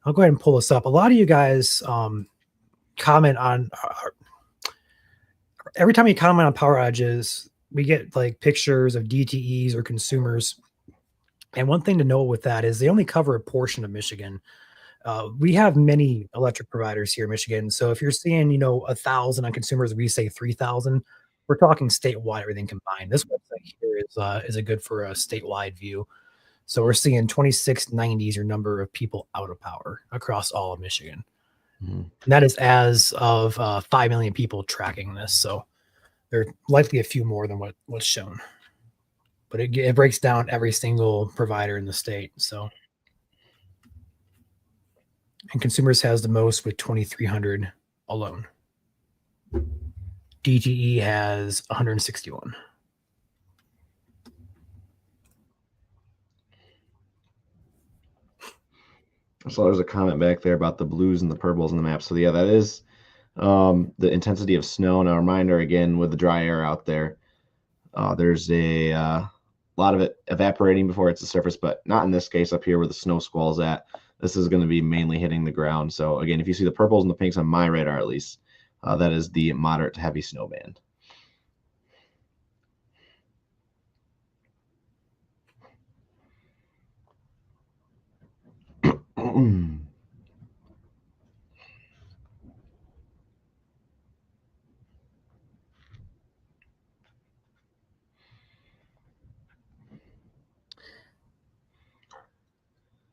I'll go ahead and pull this up. A lot of you guys comment on every time you comment on power outages, we get like pictures of DTEs or consumers. And one thing to know with that is they only cover a portion of Michigan. We have many electric providers here in Michigan. So if you're seeing, 1,000 on consumers, we say 3,000. We're talking statewide, everything combined. This website here is a good for a statewide view. So we're seeing 2690 is your number of people out of power across all of Michigan. And that is as of 5 million people tracking this. So there are likely a few more than what's shown. But it breaks down every single provider in the state. So, and consumers has the most with 2,300 alone. DTE has 161. So there's a comment back there about the blues and the purples in the map. So yeah, that is the intensity of snow. Now, a reminder again, with the dry air out there, there's a lot of it evaporating before it's the surface, but not in this case up here where the snow squall is at. This is going to be mainly hitting the ground. So again, if you see the purples and the pinks on my radar, at least, that is the moderate to heavy snow band.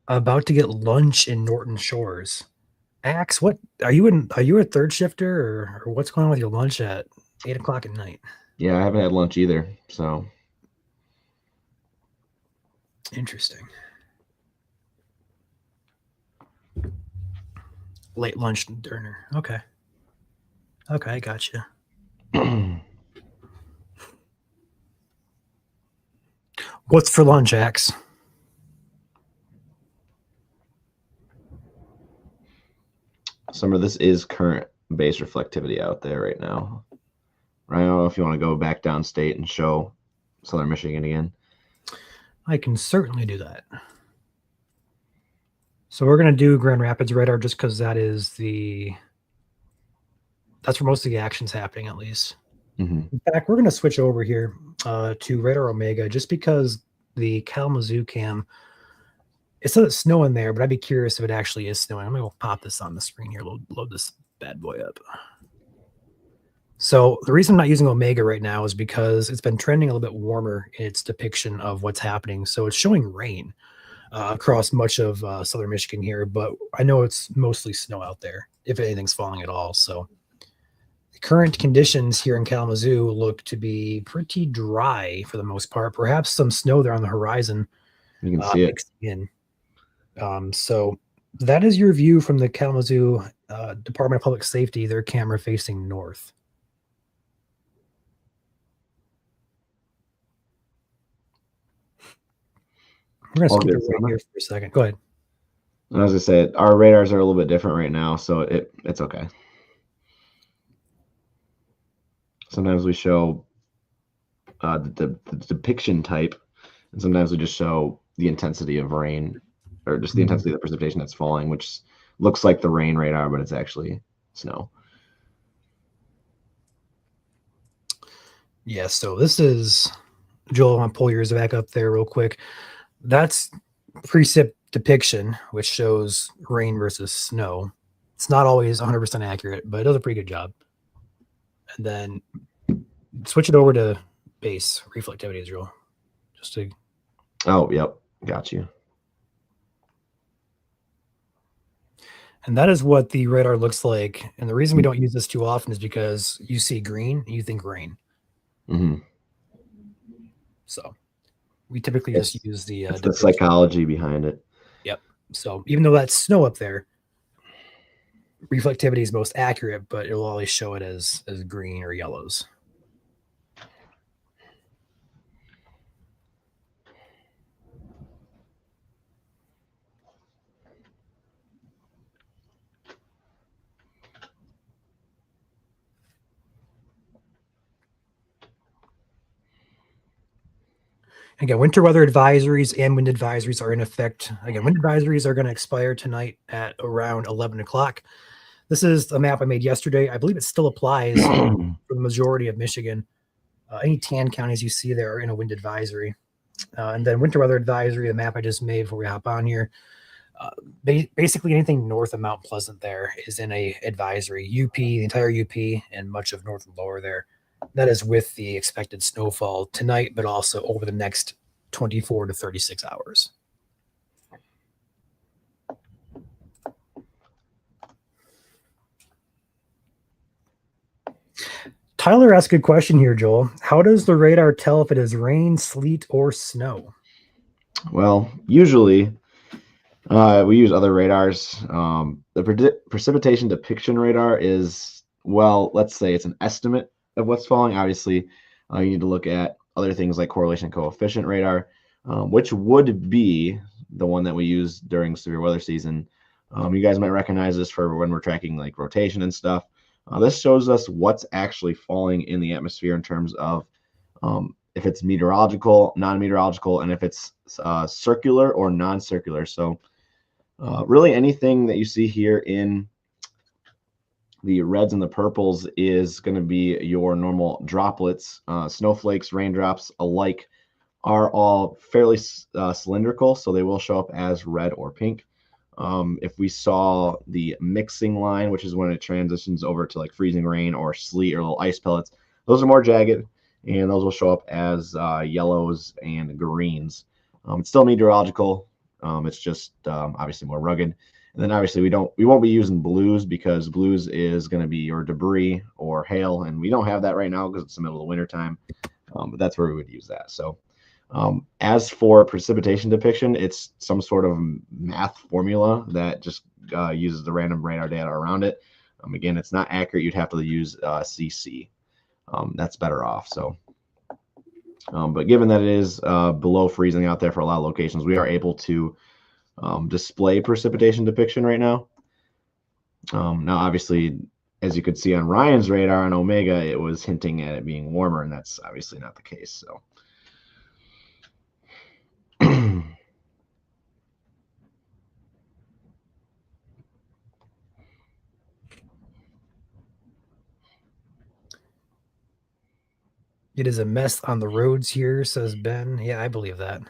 About to get lunch in Norton Shores. Axe, what are you a third shifter or what's going on with your lunch at 8 o'clock at night? Yeah, I haven't had lunch either. So Interesting. Late lunch dinner. Okay. Okay, I got you. What's for lunch, Axe? some of this is current base reflectivity out there right now. I don't know if you want to go back downstate and show Southern Michigan again. I can certainly do that. So we're going to do Grand Rapids radar just because that's where most of the action's happening, at least. Mm-hmm. In fact, we're going to switch over here to Radar Omega just because the Kalamazoo cam, it says it's snowing there, but I'd be curious if it actually is snowing. I'm going to pop this on the screen here, load this bad boy up. So the reason I'm not using Omega right now is because it's been trending a little bit warmer in its depiction of what's happening. So it's showing rain across much of southern Michigan here, but I know it's mostly snow out there, if anything's falling at all. So the current conditions here in Kalamazoo look to be pretty dry for the most part. Perhaps some snow there on the horizon. You can see it. Mixed in. So that is your view from the Kalamazoo Department of Public Safety, their camera facing north. We're going to skip it right here for a second. Go ahead. As I said, our radars are a little bit different right now, so it's okay. Sometimes we show the depiction type, and sometimes we just show the intensity of rain, or just the intensity of the precipitation that's falling, which looks like the rain radar, but it's actually snow. Yeah, so this is, Joel, I want to pull yours back up there real quick. That's precip depiction, which shows rain versus snow. It's not always 100% accurate, but it does a pretty good job. And then switch it over to base reflectivity, Joel. Just to. Oh, yep. Got you. And that is what the radar looks like. And the reason we don't use this too often is because you see green and you think rain. Mm-hmm. So we typically just use the psychology behind it. Yep. So even though that's snow up there, reflectivity is most accurate, but it will always show it as green or yellows. Again, winter weather advisories and wind advisories are in effect. Again, wind advisories are going to expire tonight at around 11 o'clock. This is a map I made yesterday. I believe it still applies for the majority of Michigan. Any tan counties you see there are in a wind advisory. And then winter weather advisory, the map I just made before we hop on here. Basically anything north of Mount Pleasant there is in a advisory. UP, the entire UP, and much of north and lower there. That is with the expected snowfall tonight, but also over the next 24 to 36 hours. Tyler asked a good question here, Joel. How does the radar tell if it is rain, sleet, or snow? Well, usually we use other radars. The precipitation depiction radar is, well, let's say it's an estimate of what's falling. Obviously, you need to look at other things like correlation coefficient radar, which would be the one that we use during severe weather season. You guys might recognize this for when we're tracking like rotation and stuff. This shows us what's actually falling in the atmosphere in terms of if it's meteorological, non-meteorological, and if it's circular or non-circular. So really anything that you see here in the reds and the purples is going to be your normal droplets. Snowflakes, raindrops alike are all fairly cylindrical, so they will show up as red or pink. If we saw the mixing line, which is when it transitions over to like freezing rain or sleet or little ice pellets, those are more jagged, and those will show up as yellows and greens. It's still meteorological. It's just obviously more rugged. And then obviously we won't be using blues because blues is going to be your debris or hail, and we don't have that right now because it's the middle of the winter time. But that's where we would use that. So as for precipitation depiction, it's some sort of math formula that just uses the random radar data around it. Again, it's not accurate. You'd have to use CC. That's better off. So, but given that it is below freezing out there for a lot of locations, we are able to display precipitation depiction right now. Now, obviously, as you could see on Ryan's radar on Omega, it was hinting at it being warmer, and that's obviously not the case. So. It is a mess on the roads here, says Ben. Yeah, I believe that.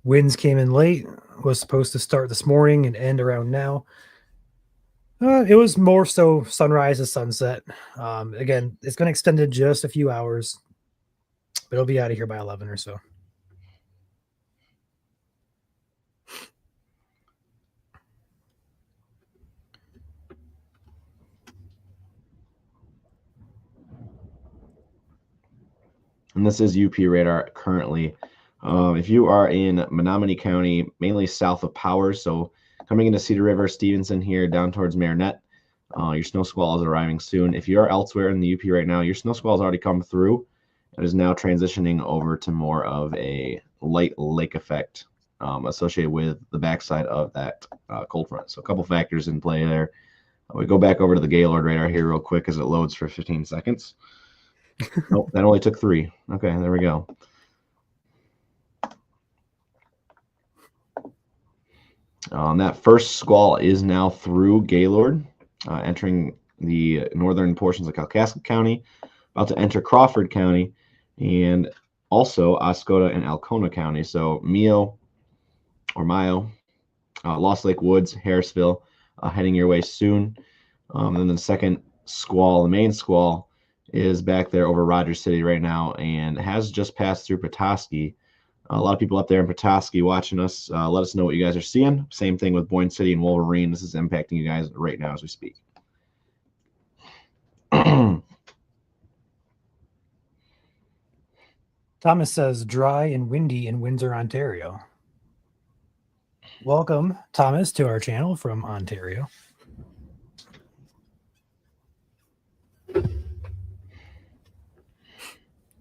Winds came in late. Was supposed to start this morning and end around now. It was more so sunrise to sunset. Again, it's going to extend it just a few hours, but it'll be out of here by 11 or so. And this is UP radar currently. If you are in Menominee County, mainly south of Powers, so coming into Cedar River, Stevenson here, down towards Marinette, your snow squall is arriving soon. If you are elsewhere in the UP right now, your snow squall has already come through and is now transitioning over to more of a light lake effect associated with the backside of that cold front. So a couple factors in play there. We go back over to the Gaylord radar here real quick as it loads for 15 seconds. Nope, that only took 3. Okay, there we go. That first squall is now through Gaylord, entering the northern portions of Kalkaska County, about to enter Crawford County, and also Oscoda and Alcona County. So Mayo, Lost Lake Woods, Harrisville, heading your way soon. And then the second squall, the main squall, is back there over Rogers City right now and has just passed through Petoskey. A lot of people up there in Petoskey watching us. Let us know what you guys are seeing. Same thing with Boyne City and Wolverine. This is impacting you guys right now as we speak. Thomas says dry and windy in Windsor, Ontario. Welcome, Thomas, to our channel from Ontario.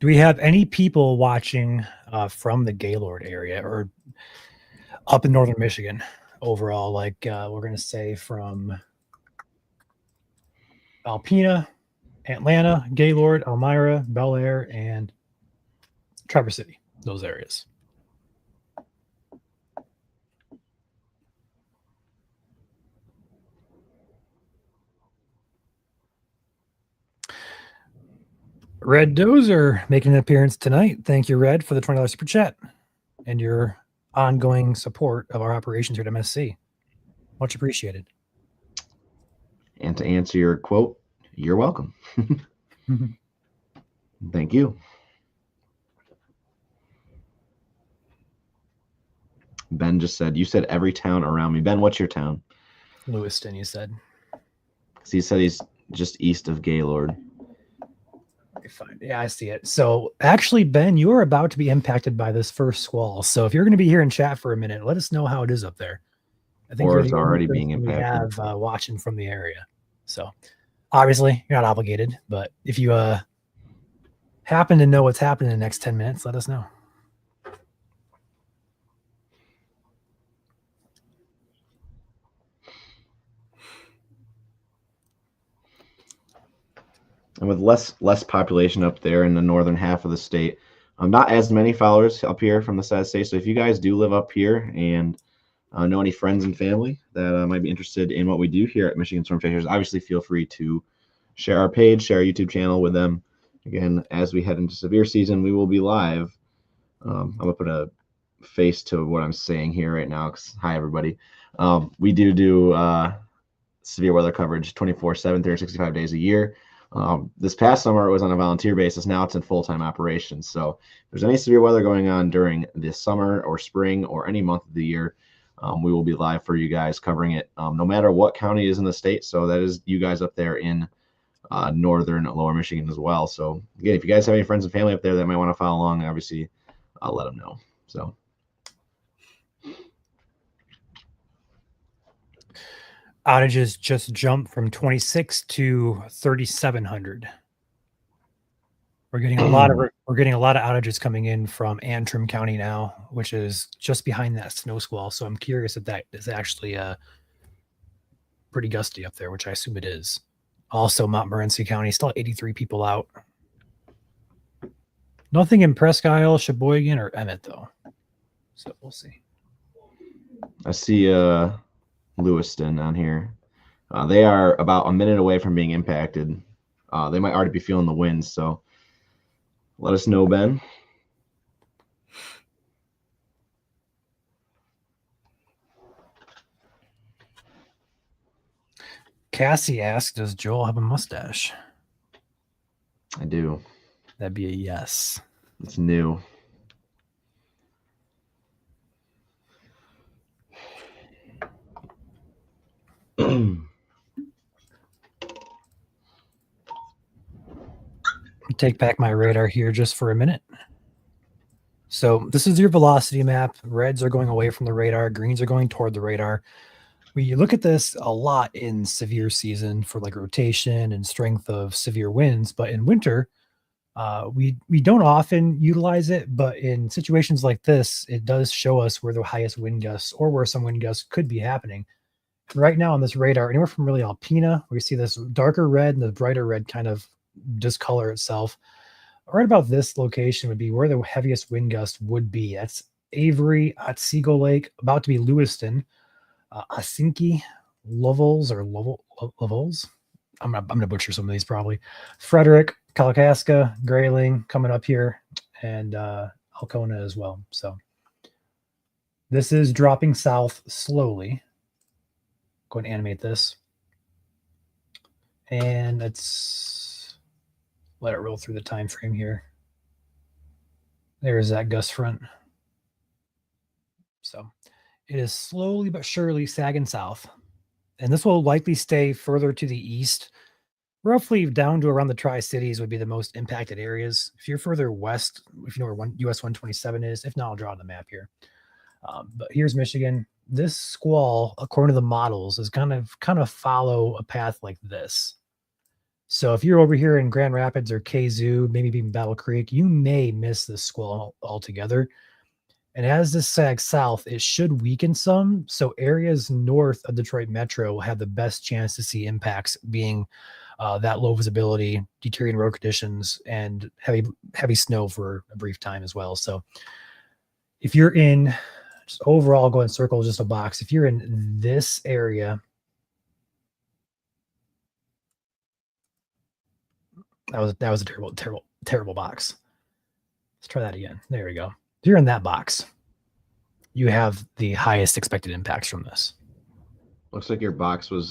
Do we have any people watching from the Gaylord area or up in northern Michigan overall? Like we're going to say from Alpena, Atlanta, Gaylord, Elmira, Bel Air, and Traverse City, those areas. Red Dozer making an appearance tonight. Thank you, Red, for the $20 super chat and your ongoing support of our operations here at MSC. Much appreciated. And to answer your quote, you're welcome. Thank you. Ben just said, you said every town around me. Ben, what's your town? Lewiston, you said. So he said he's just east of Gaylord. Fine. Yeah, I see it. So actually, Ben, you are about to be impacted by this first squall. So if you're going to be here in chat for a minute, let us know how it is up there. I think Or you're it's the already only being person we impacted. have watching from the area. So obviously you're not obligated, but if you happen to know what's happening in the next 10 minutes, let us know. And with less population up there in the northern half of the state, not as many followers up here from the south state. So if you guys do live up here and know any friends and family that might be interested in what we do here at Michigan Storm Chasers, obviously feel free to share our page, share our YouTube channel with them. Again, as we head into severe season, we will be live. I'm gonna put a face to what I'm saying here right now. Hi, everybody. We do severe weather coverage 24/7, 365 days a year. This past summer, it was on a volunteer basis. Now it's in full-time operations. So if there's any severe weather going on during this summer or spring or any month of the year, we will be live for you guys covering it, no matter what county is in the state. So that is you guys up there in northern lower Michigan as well. So again, if you guys have any friends and family up there that might want to follow along, obviously I'll let them know. So Outages just jumped from 26 to 3,700. We're getting a lot of outages coming in from Antrim County now, which is just behind that snow squall. So I'm curious if that is actually pretty gusty up there, which I assume it is. Also, Montmorency County still 83 people out. Nothing in Presque Isle, Sheboygan, or Emmett though. So we'll see. I see Lewiston on here. They are about a minute away from being impacted. They might already be feeling the winds, so let us know, Ben. Cassie asked, does Joel have a mustache? I do. That'd be a yes. It's new. Take back my radar here just for a minute. So this is your velocity map. Reds are going away from the radar. Greens are going toward the radar. We look at this a lot in severe season for like rotation and strength of severe winds, but in winter, we don't often utilize it. But in situations like this, it does show us where the highest wind gusts or where some wind gusts could be happening. Right now on this radar, anywhere from really Alpena, we see this darker red and the brighter red kind of discolor itself. Right about this location would be where the heaviest wind gust would be. That's Avery, Otsego Lake, about to be Lewiston, Asinki, Lovells or Lovells. I'm gonna butcher some of these probably. Frederick, Kalkaska, Grayling coming up here, and Alcona as well. So this is dropping south slowly. Go and animate this, and let's let it roll through the time frame here. There's that gust front. So it is slowly but surely sagging south. And this will likely stay further to the east, roughly down to around the Tri-Cities would be the most impacted areas. If you're further west, if you know where US 127 is, if not, I'll draw on the map here. But here's Michigan. This squall, according to the models, is kind of follow a path like this. So if you're over here in Grand Rapids or Kazoo, maybe even Battle Creek, you may miss this squall altogether. And as this sags south, it should weaken some. So areas north of Detroit Metro will have the best chance to see impacts, being that low visibility, deteriorating road conditions, and heavy snow for a brief time as well. So if you're in, just overall, go and circle just a box. If you're in this area, that was a terrible box. Let's try that again. There we go. If you're in that box, you have the highest expected impacts from this. Looks like your box was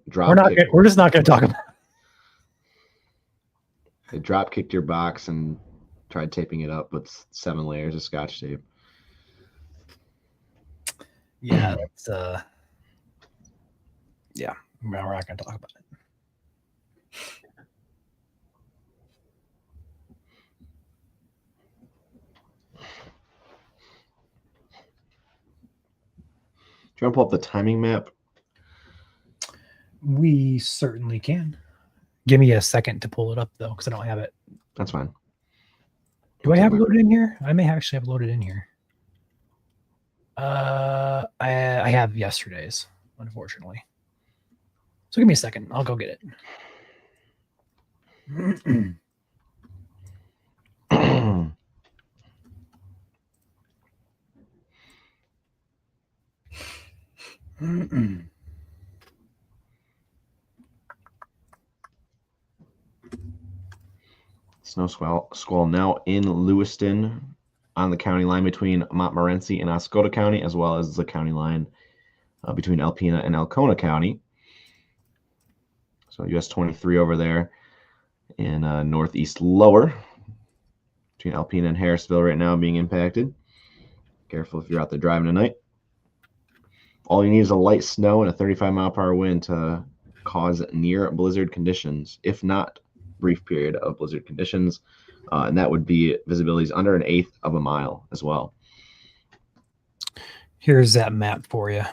drop. We're just not going to talk about it. They drop kicked your box and tried taping it up with 7 layers of Scotch tape. Yeah, that's yeah. We're not going to talk about it. Do you want to pull up the timing map? We certainly can. Give me a second to pull it up though, because I don't have it. That's fine. Do I have it loaded in here? I may actually have it loaded in here. I have yesterday's, unfortunately. So give me a second. I'll go get it. Snow Squall now in Lewiston on the county line between Montmorency and Oscoda County, as well as the county line between Alpena and Alcona County. So US 23 over there in northeast lower between Alpena and Harrisville right now being impacted. Careful if you're out there driving tonight. All you need is a light snow and a 35-mile-per-hour wind to cause near blizzard conditions, if not brief period of blizzard conditions. And that would be visibilities under 1/8 of a mile as well. Here's that map for you.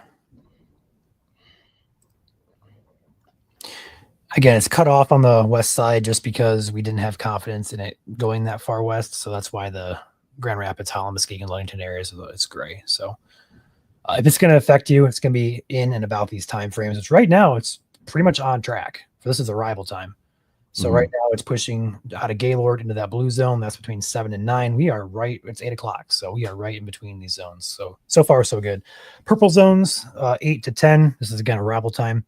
Again, it's cut off on the west side just because we didn't have confidence in it going that far west. So that's why the Grand Rapids, Holland, Muskegon, Ludington areas, it's gray. So if it's going to affect you, it's going to be in and about these time frames. Which right now it's pretty much on track. For this is arrival time. So right now it's pushing out of Gaylord into that blue zone. That's between 7 and 9. We are right. It's 8 o'clock. So we are right in between these zones. So far, so good. Purple zones, 8 to 10. This is again arrival time.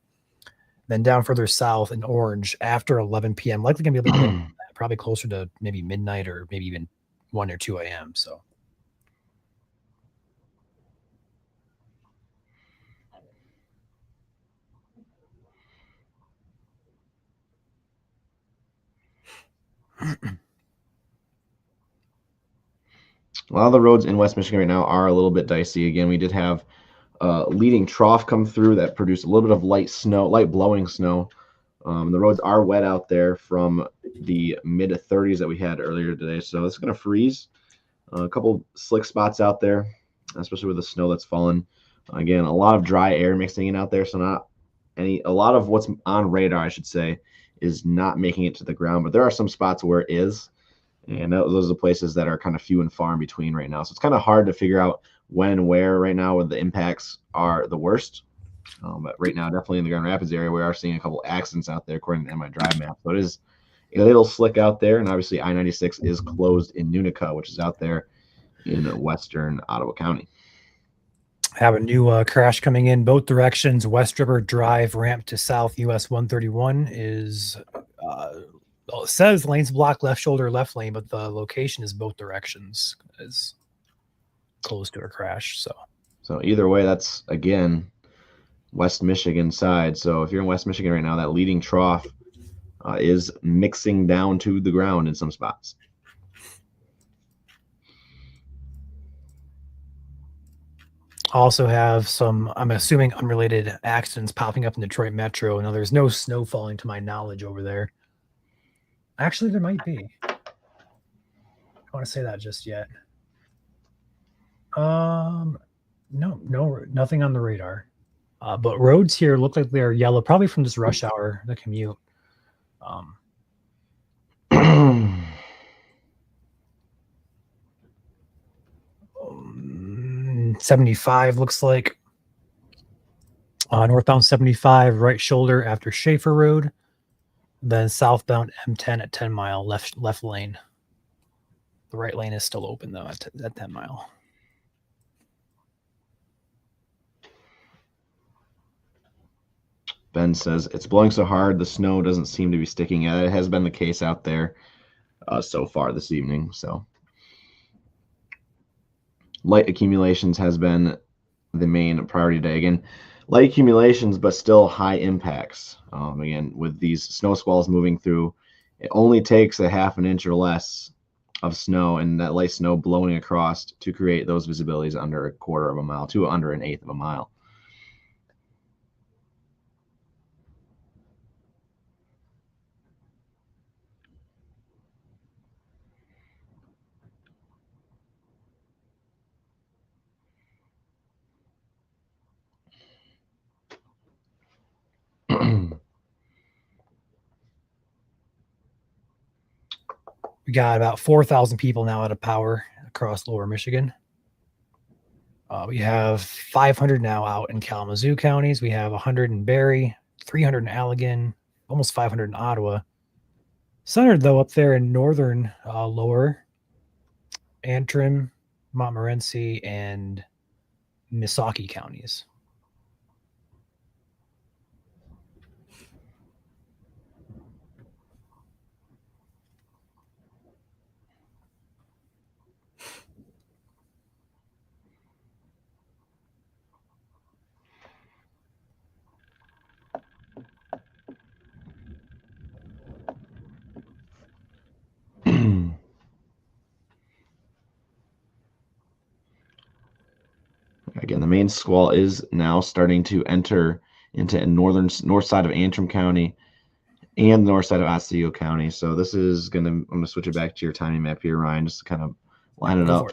Then down further south in orange after 11 p.m. Likely going to be a little bit, probably closer to maybe midnight or maybe even 1 or 2 a.m. So. A lot of the roads in West Michigan right now are a little bit dicey. Again, we did have leading trough come through that produced a little bit of light blowing snow. The roads are wet out there from the mid 30s that we had earlier today. So it's going to freeze. A couple slick spots out there, especially with the snow that's fallen. Again, a lot of dry air mixing in out there. So a lot of what's on radar, I should say, is not making it to the ground. But there are some spots where it is. And those are the places that are kind of few and far in between right now. So it's kind of hard to figure out when and where right now where the impacts are the worst. But right now, definitely in the Grand Rapids area, we are seeing a couple accidents out there according to my drive map. So it is a little slick out there. And obviously I-96 is closed in Nunica, which is out there in western Ottawa County. Have a new crash coming in both directions. West River Drive ramp to south US 131 is it says lanes blocked left shoulder left lane, but the location is both directions is close to a crash. So either way, that's again West Michigan side. So if you're in West Michigan right now, that leading trough is mixing down to the ground in some spots. Also have some, I'm assuming, unrelated accidents popping up in Detroit Metro. Now, there's no snow falling to my knowledge over there. Actually, there might be. I don't want to say that just yet. No, nothing on the radar. But roads here look like they're yellow, probably from this rush hour, the commute. 75 looks like. Northbound 75, right shoulder after Schaefer Road. Then southbound M10 at 10 mile, left lane. The right lane is still open, though, at 10 mile. Ben says, it's blowing so hard, the snow doesn't seem to be sticking. It has been the case out there so far this evening. So light accumulations has been the main priority today. Again, light accumulations, but still high impacts. Again, with these snow squalls moving through, it only takes a half an inch or less of snow and that light snow blowing across to create those visibilities under 1/4 of a mile to under 1/8 of a mile. got about 4,000 people now out of power across lower Michigan. We have 500 now out in Kalamazoo counties. We have 100 in Barry, 300 in Allegan, almost 500 in Ottawa. Centered, though, up there in northern lower Antrim, Montmorency, and Missaukee counties. Again, the main squall is now starting to enter into north side of Antrim County and the north side of Otsego County. So this is I'm gonna switch it back to your timing map here, Ryan, just to kind of line it up.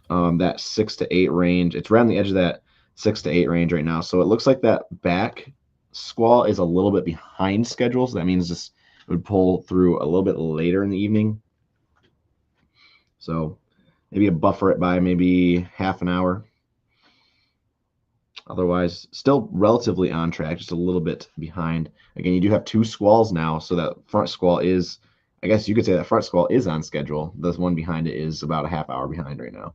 That 6 to 8 range. It's right on the edge of that 6 to 8 range right now. So it looks like that back squall is a little bit behind schedule. So that means it would pull through a little bit later in the evening. So maybe buffer it by maybe half an hour. Otherwise, still relatively on track, just a little bit behind. Again, you do have 2 squalls now, so that front squall is, I guess you could say that front squall is on schedule. The one behind it is about a half hour behind right now.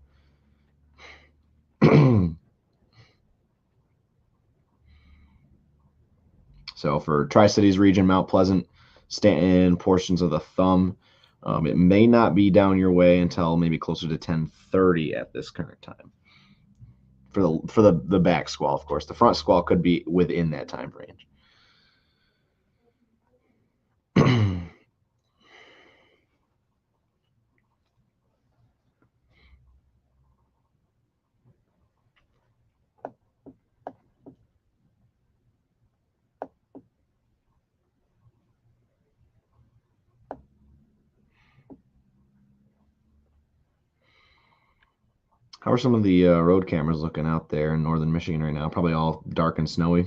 So for Tri-Cities region, Mount Pleasant, Stanton, portions of the Thumb, it may not be down your way until maybe closer to 10:30 at this current time. For the back squall, of course. The front squall could be within that time range. How are some of the road cameras looking out there in northern Michigan right now? Probably all dark and snowy.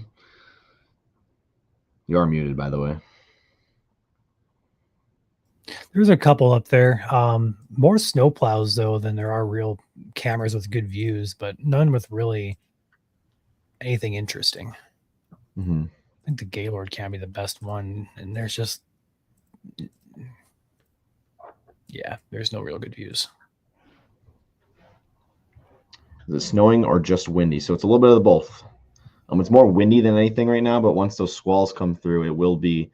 You are muted, by the way. There's a couple up there. More snowplows, though, than there are real cameras with good views, but none with really anything interesting. Mm-hmm. I think the Gaylord can be the best one, and there's just, yeah, there's no real good views. Is it snowing or just windy? So it's a little bit of both. It's more windy than anything right now, but once those squalls come through, it will be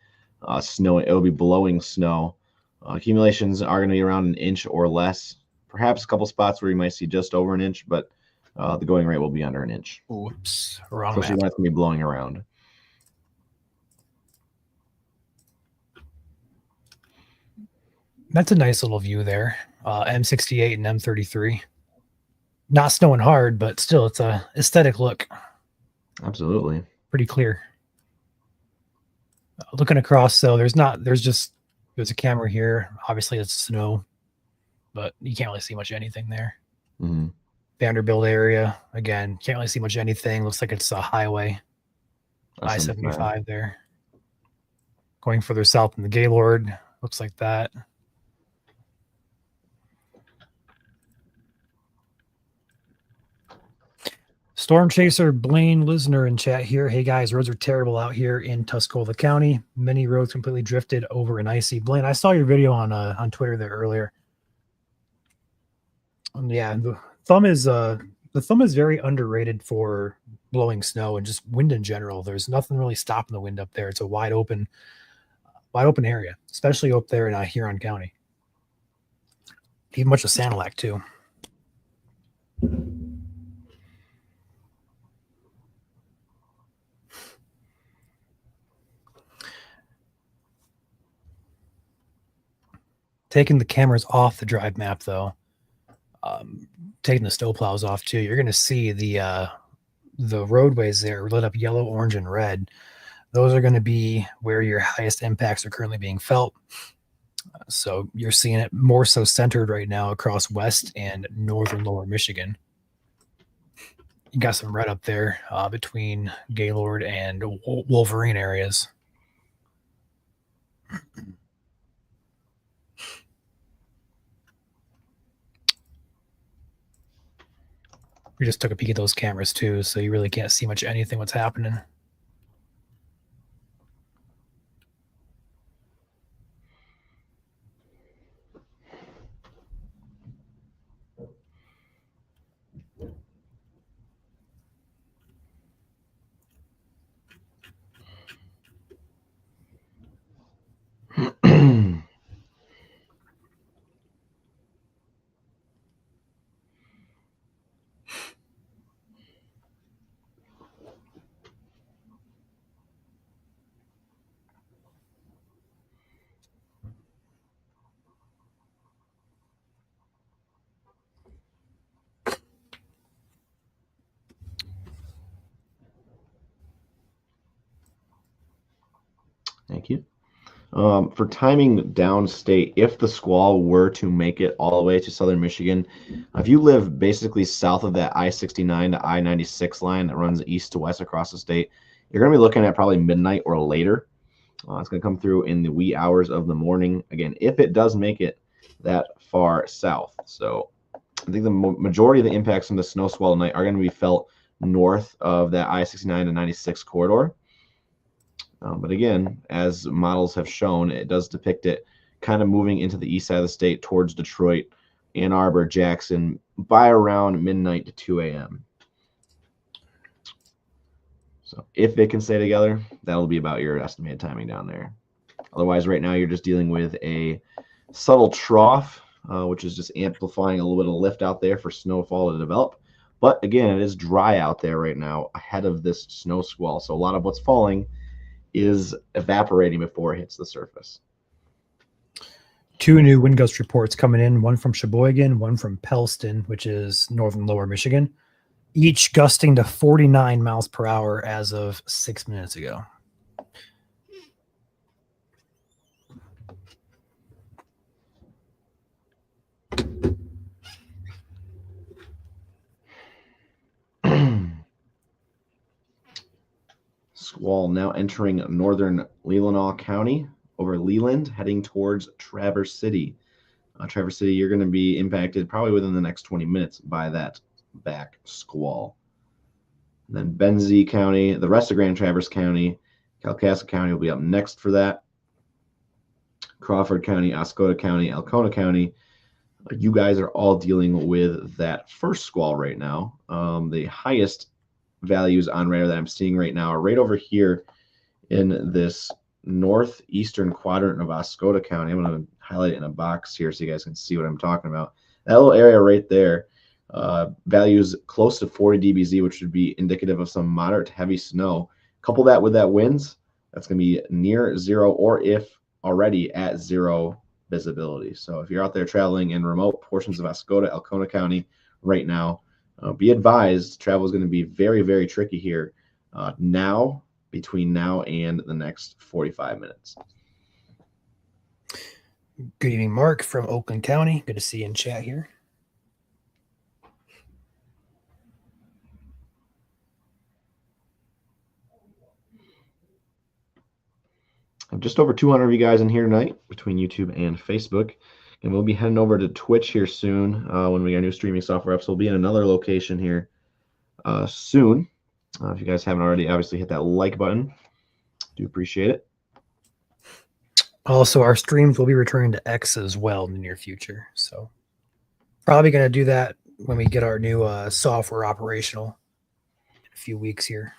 snowing. It will be blowing snow. Accumulations are going to be around an inch or less. Perhaps a couple spots where you might see just over an inch, but the going rate will be under an inch. Oops, wrong especially map. when it's going to be blowing around. That's a nice little view there. M68 and M33. Not snowing hard, but still, it's a aesthetic look. Absolutely. Pretty clear. Looking across, though, there's a camera here. Obviously, it's snow, but you can't really see much anything there. Mm-hmm. Vanderbilt area, again, can't really see much anything. Looks like it's a highway. I-75 there. Going further south in the Gaylord, looks like that. Storm Chaser Blaine Lisner in chat here. Hey guys, roads are terrible out here in Tuscola County. Many roads completely drifted over and icy. Blaine, I saw your video on Twitter there earlier. Yeah, the thumb is very underrated for blowing snow and just wind in general. There's nothing really stopping the wind up there. It's a wide open area, especially up there in Huron County. Even much of Sanilac too. Taking the cameras off the drive map, though, taking the snowplows off too, you're going to see the roadways there lit up yellow, orange, and red. Those are going to be where your highest impacts are currently being felt. So you're seeing it more so centered right now across west and northern lower Michigan. You got some red up there between Gaylord and Wolverine areas. We just took a peek at those cameras too, so you really can't see much anything what's happening. Thank you. For timing downstate, if the squall were to make it all the way to southern Michigan, if you live basically south of that I-69 to I-96 line that runs east to west across the state, you're going to be looking at probably midnight or later. It's going to come through in the wee hours of the morning, again, if it does make it that far south. So I think the majority of the impacts from the snow squall tonight are going to be felt north of that I-69 to 96 corridor. But again, as models have shown, it does depict it kind of moving into the east side of the state towards Detroit, Ann Arbor, Jackson by around midnight to 2 a.m. So if it can stay together, that'll be about your estimated timing down there. Otherwise, right now, you're just dealing with a subtle trough, which is just amplifying a little bit of lift out there for snowfall to develop. But again, it is dry out there right now ahead of this snow squall. So a lot of what's falling is evaporating before it hits the surface. 2 new wind gust reports coming in, one from Sheboygan, one from Pellston, which is northern lower Michigan, each gusting to 49 miles per hour as of 6 minutes ago. Squall now entering northern Leelanau County over Leland, heading towards Traverse City. Traverse City, you're going to be impacted probably within the next 20 minutes by that back squall. And then Benzie County, the rest of Grand Traverse County, Kalkaska County will be up next for that. Crawford County, Oscoda County, Alcona County. You guys are all dealing with that first squall right now. The highest values on radar that I'm seeing right now are right over here in this northeastern quadrant of Oscoda County. I'm going to highlight it in a box here so you guys can see what I'm talking about. That little area right there, values close to 40 dBz, which would be indicative of some moderate to heavy snow. Couple that with that winds, that's going to be near zero, or if already at zero visibility. So if you're out there traveling in remote portions of Oscoda, Alcona County right now, be advised, travel is going to be very, very tricky here between now and the next 45 minutes. Good evening, Mark from Oakland County. Good to see you in chat here. I have just over 200 of you guys in here tonight between YouTube and Facebook. And we'll be heading over to Twitch here soon when we get our new streaming software up. So we'll be in another location here soon. If you guys haven't already, obviously hit that like button. Do appreciate it. Also, our streams will be returning to X as well in the near future. So probably going to do that when we get our new software operational in a few weeks here.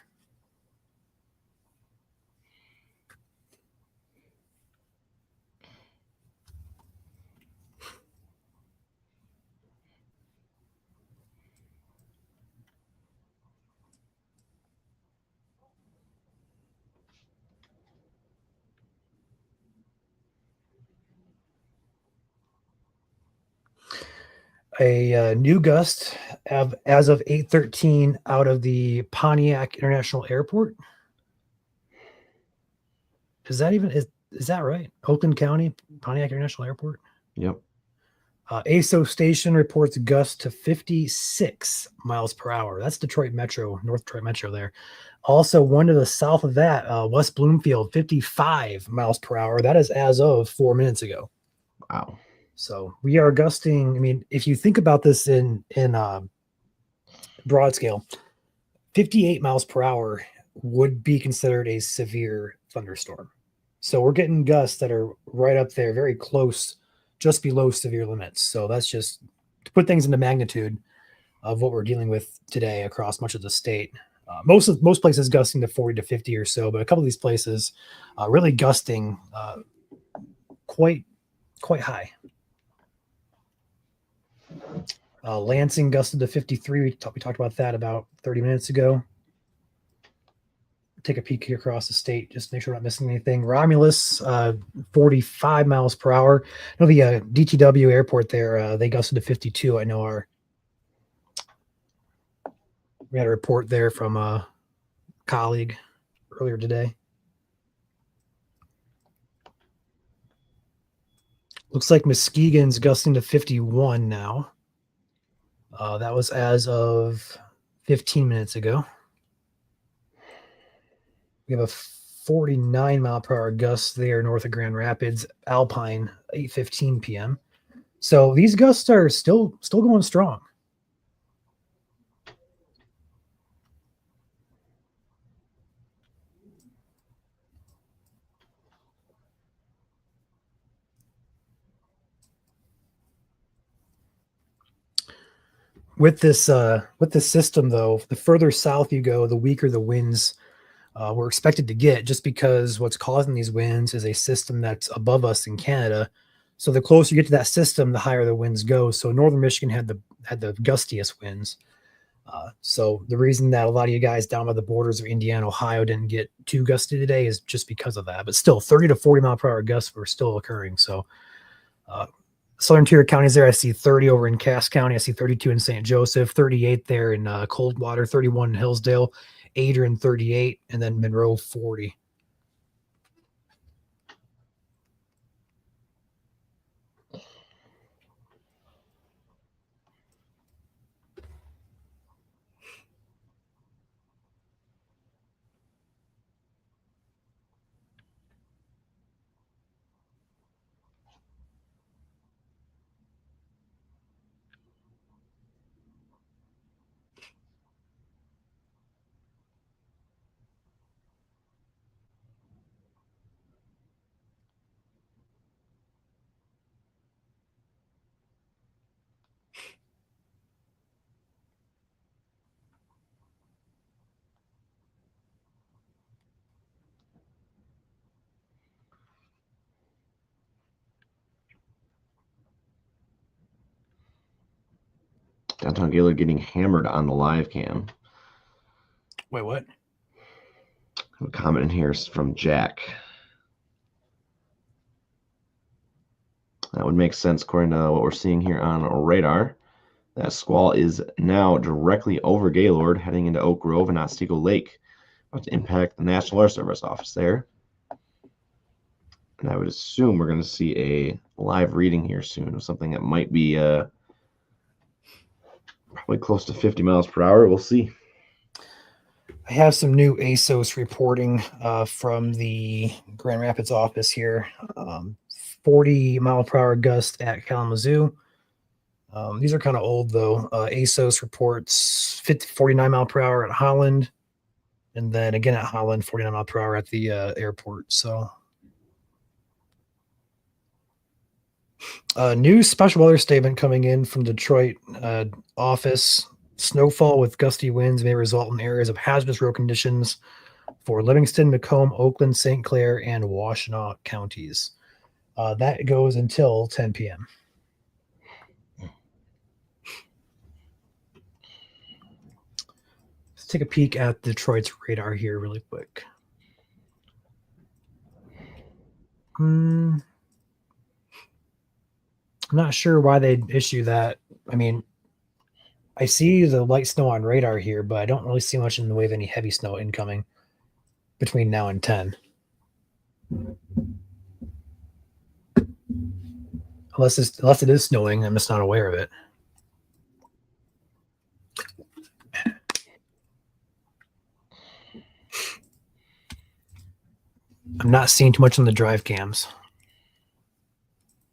A new gust as of 8:13 out of the Pontiac International Airport. Is that even is that right? Oakland County, Pontiac International Airport? Yep. ASO station reports gust to 56 miles per hour. That's Detroit Metro, North Detroit Metro there. Also, one to the south of that, West Bloomfield, 55 miles per hour. That is as of 4 minutes ago. Wow. So we are gusting. I mean, if you think about this in broad scale, 58 miles per hour would be considered a severe thunderstorm. So we're getting gusts that are right up there, very close, just below severe limits. So that's just to put things into magnitude of what we're dealing with today across much of the state. Most places gusting to 40 to 50 or so, but a couple of these places really gusting quite high. Lansing gusted to 53. We talked about that about 30 minutes ago. Take a peek here across the state, just to make sure we're not missing anything. Romulus, 45 miles per hour. I know the DTW airport there, they gusted to 52. I know we had a report there from a colleague earlier today. Looks like Muskegon's gusting to 51 now. That was as of 15 minutes ago. We have a 49 mile per hour gust there north of Grand Rapids, Alpine, 8:15 p.m. So these gusts are still going strong. With this system, though, the further south you go, the weaker the winds we're expected to get, just because what's causing these winds is a system that's above us in Canada. So the closer you get to that system, the higher the winds go. So northern Michigan had the gustiest winds. So the reason that a lot of you guys down by the borders of Indiana, Ohio didn't get too gusty today is just because of that. But still, 30 to 40 mile per hour gusts were still occurring. So southern tier counties there, I see 30 over in Cass County. I see 32 in St. Joseph, 38 there in Coldwater, 31 in Hillsdale, Adrian 38, and then Monroe 40. Downtown Gaylord getting hammered on the live cam. Wait, what? A comment in here from Jack. That would make sense according to what we're seeing here on radar. That squall is now directly over Gaylord, heading into Oak Grove and Otsego Lake, about to impact the National Air Service office there. And I would assume we're going to see a live reading here soon of something that might be probably close to 50 miles per hour. We'll see. I have some new ASOS reporting from the Grand Rapids office here. 40 mile per hour gust at Kalamazoo. These are kind of old, though. ASOS reports 49 mile per hour at Holland. And then again at Holland, 49 mile per hour at the airport. So new special weather statement coming in from Detroit office. Snowfall with gusty winds may result in areas of hazardous road conditions for Livingston, Macomb, Oakland, St. Clair, and Washtenaw counties. That goes until 10 p.m. Let's take a peek at Detroit's radar here really quick. I'm not sure why they'd issue that. I mean, I see the light snow on radar here, but I don't really see much in the way of any heavy snow incoming between now and 10. Unless it is snowing, I'm just not aware of it. I'm not seeing too much on the drive cams.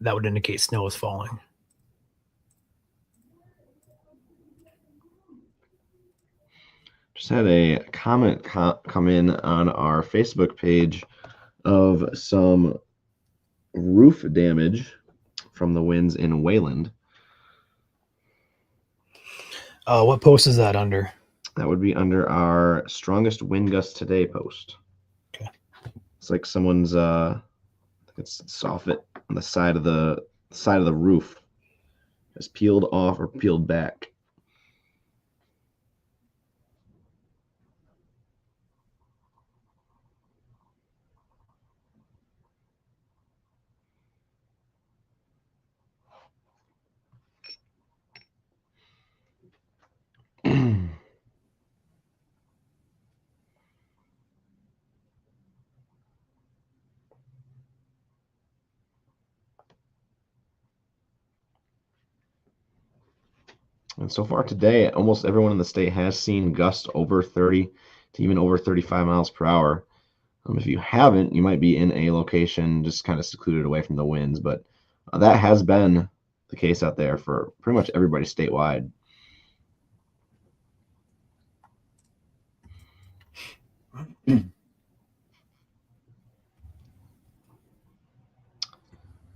That would indicate snow is falling. Just had a comment come in on our Facebook page of some roof damage from the winds in Wayland. What post is that under? That would be under our strongest wind gust today post. Okay. It's like someone's it's soffit on the side of the roof is peeled off or peeled back. And so far today, almost everyone in the state has seen gusts over 30 to even over 35 miles per hour. If you haven't, you might be in a location just kind of secluded away from the winds, but that has been the case out there for pretty much everybody statewide.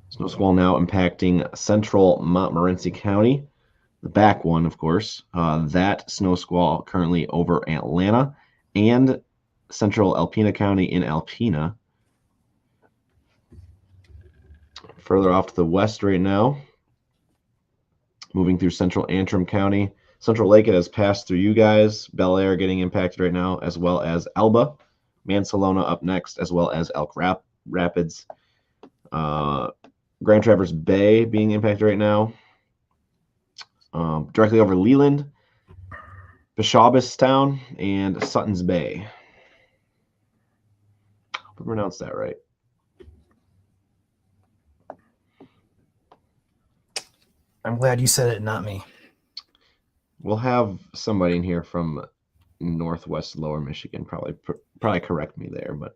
Snow squall now impacting central Montmorency County. The back one, of course. That snow squall currently over Atlanta and central Alpena County in Alpena. Further off to the west right now, moving through central Antrim County. Central Lake, it has passed through you guys. Bel Air getting impacted right now, as well as Elba. Mansalona up next, as well as Elk Rapids. Grand Traverse Bay being impacted right now. Directly over Leland, Bishobistown, and Sutton's Bay. Hope I pronounced that right. I'm glad you said it, not me. We'll have somebody in here from Northwest Lower Michigan probably correct me there, but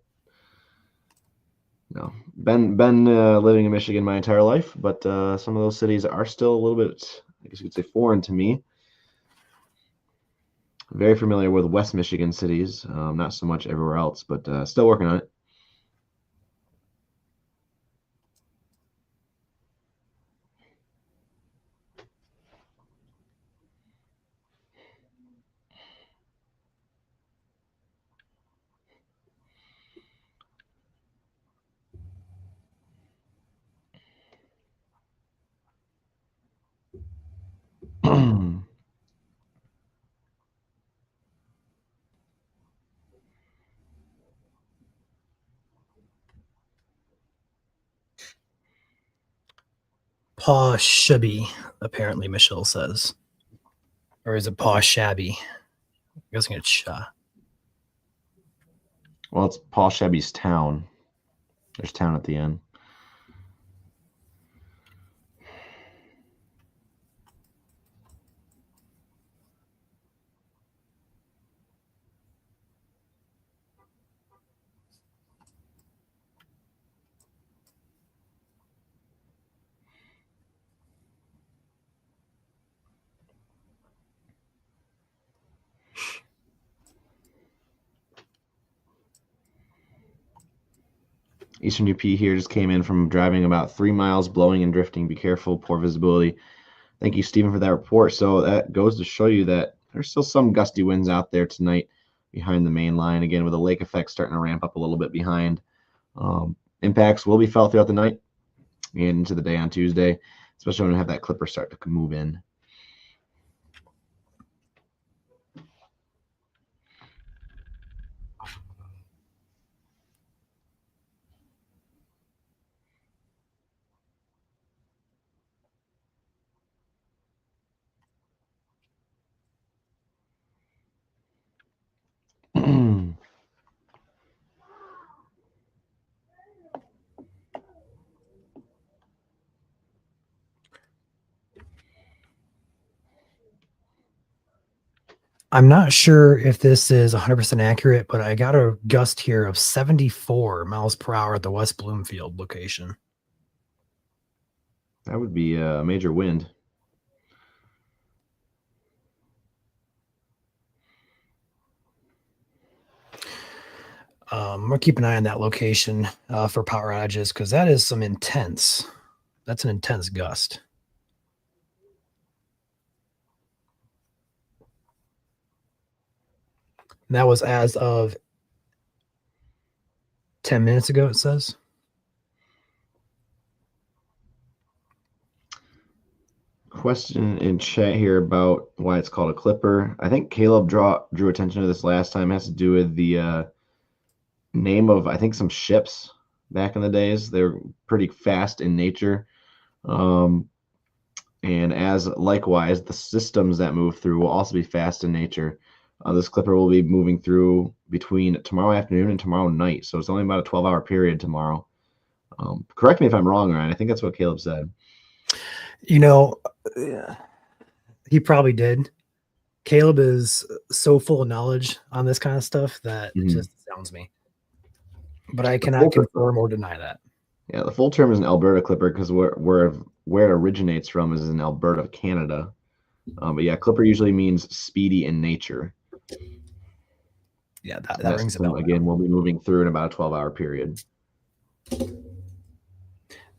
no. Been living in Michigan my entire life, but some of those cities are still a little bit, I guess you could say, foreign to me. Very familiar with West Michigan cities, not so much everywhere else, but still working on it. Paw shabby, apparently Michelle says. Or is it paw shabby? I'm guessing it's sha. Well, it's Paul Shabby's town. There's town at the end. Eastern UP here just came in from driving about 3 miles, blowing and drifting. Be careful, poor visibility. Thank you, Stephen, for that report. So that goes to show you that there's still some gusty winds out there tonight behind the main line. Again, with the lake effect starting to ramp up a little bit behind. Impacts will be felt throughout the night and into the day on Tuesday, especially when we have that clipper start to move in. I'm not sure if this is 100% accurate, but I got a gust here of 74 miles per hour at the West Bloomfield location. That would be a major wind. We'll keep an eye on that location for power outages because that is some intense. That's an intense gust. And that was as of 10 minutes ago, it says. Question in chat here about why it's called a clipper. I think Caleb drew attention to this last time. It has to do with the name of, I think, some ships back in the days. They're pretty fast in nature. And as likewise, the systems that move through will also be fast in nature. This clipper will be moving through between tomorrow afternoon and tomorrow night. So it's only about a 12-hour period tomorrow. Correct me if I'm wrong, Ryan. I think that's what Caleb said. You know, he probably did. Caleb is so full of knowledge on this kind of stuff that it just sounds me. But I cannot confirm or deny that. Yeah, the full term is an Alberta clipper because where it originates from is in Alberta, Canada. But yeah, clipper usually means speedy in nature. Yeah, that rings a bell. Again, we'll be moving through in about a 12-hour period.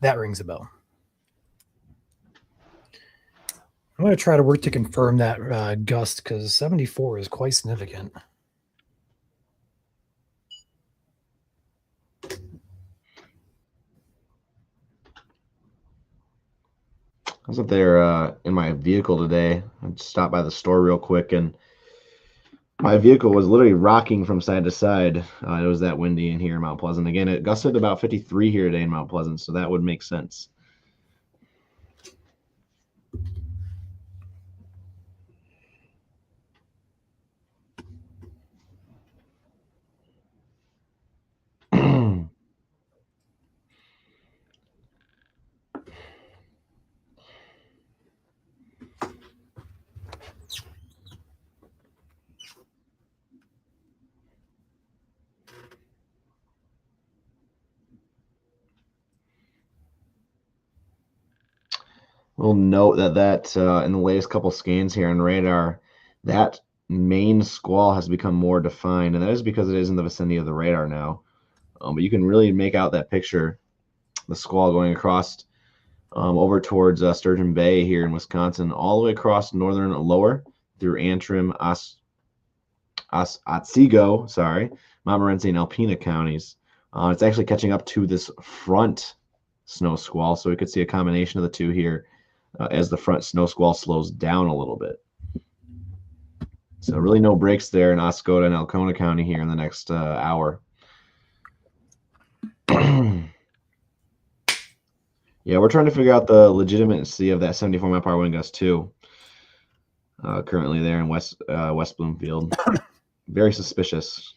That rings a bell. I'm going to try to work to confirm that gust because 74 is quite significant. I was up there in my vehicle today. I stopped by the store real quick, and my vehicle was literally rocking from side to side. It was that windy in here in Mount Pleasant. Again, it gusted about 53 here today in Mount Pleasant, so that would make sense. We'll note that in the latest couple scans here on radar, that main squall has become more defined, and that is because it is in the vicinity of the radar now. But you can really make out that picture, the squall going across over towards Sturgeon Bay here in Wisconsin, all the way across northern lower through Antrim, Otsego, Montmorency, and Alpena counties. It's actually catching up to this front snow squall, so we could see a combination of the two here as the front snow squall slows down a little bit. So really no breaks there in Oscoda and Alcona County here in the next hour. Yeah, we're trying to figure out the legitimacy of that 74-mile-per-hour wind gust too. Currently there in West Bloomfield. Very suspicious.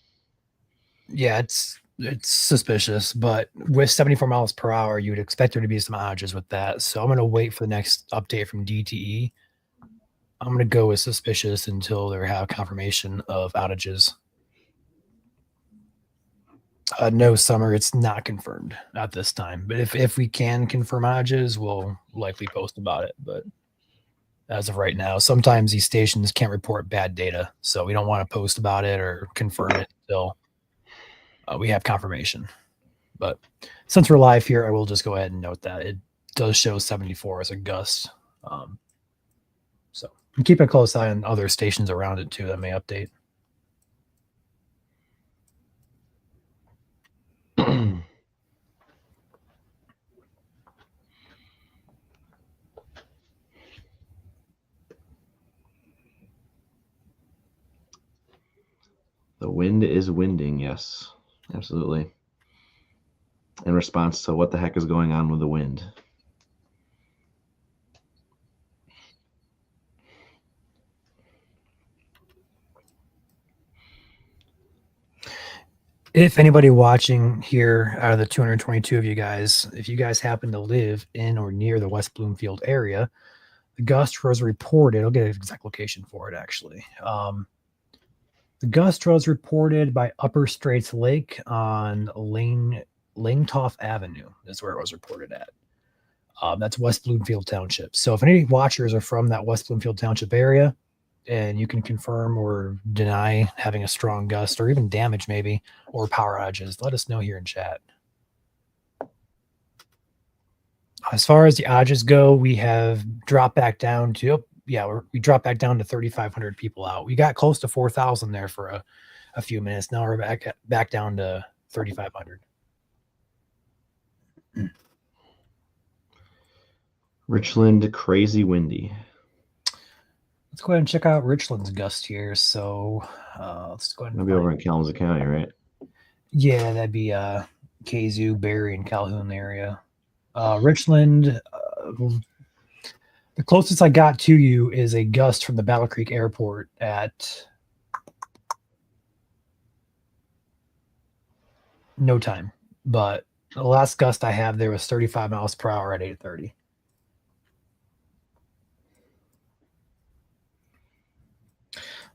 Yeah, it's suspicious, but with 74 miles per hour, you would expect there to be some outages with that. So I'm going to wait for the next update from DTE. I'm going to go with suspicious until they have confirmation of outages. No, Summer, it's not confirmed at this time. But if we can confirm outages, we'll likely post about it. But as of right now, sometimes these stations can't report bad data, so we don't want to post about it or confirm it until we have confirmation. But since we're live here, I will just go ahead and note that it does show 74 as a gust. So keep a close eye on other stations around it too that may update. The wind is winding, yes, absolutely. In response to what the heck is going on with the wind. If anybody watching here out of the 222 of you guys, if you guys happen to live in or near the West Bloomfield area, the gust was reported. I'll get an exact location for it, actually. The gust was reported by Upper Straits Lake on Langtoff Avenue is where it was reported at. That's West Bloomfield Township. So if any watchers are from that West Bloomfield Township area, and you can confirm or deny having a strong gust or even damage, maybe, or power outages. Let us know here in chat. As far as the outages go, we have dropped back down to, we dropped back down to 3,500 people out. We got close to 4,000 there for a few minutes. Now we're back down to 3,500. Richland, crazy windy. Let's go ahead and check out Richland's gust here. So let's go ahead and It'll be over in Kalamazoo County, right? Yeah, that'd be Kazoo, Barry, and Calhoun area. Richland, the closest I got to you is a gust from the Battle Creek Airport at no time. But the last gust I have there was 35 miles per hour at 8:30.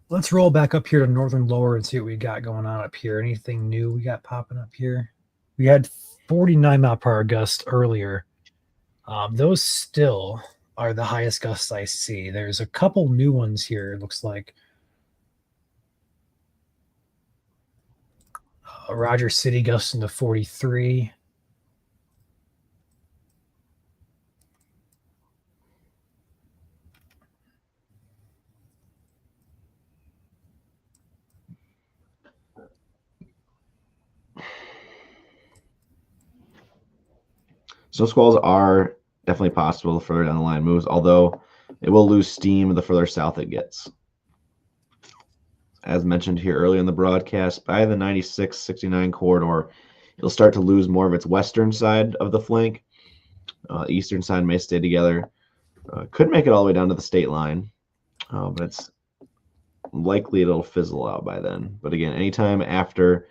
Let's roll back up here to Northern Lower and see what we got going on up here. Anything new we got popping up here? We had 49 mile per hour gust earlier. Those still are the highest gusts I see. There's a couple new ones here, it looks like. Rogers City gust into 43. Snow squalls are definitely possible the further down the line moves, although it will lose steam the further south it gets. As mentioned here earlier in the broadcast, by the 96-69 corridor, it'll start to lose more of its western side of the flank. Eastern side may stay together. Could make it all the way down to the state line, but it's likely it'll fizzle out by then. But again, anytime after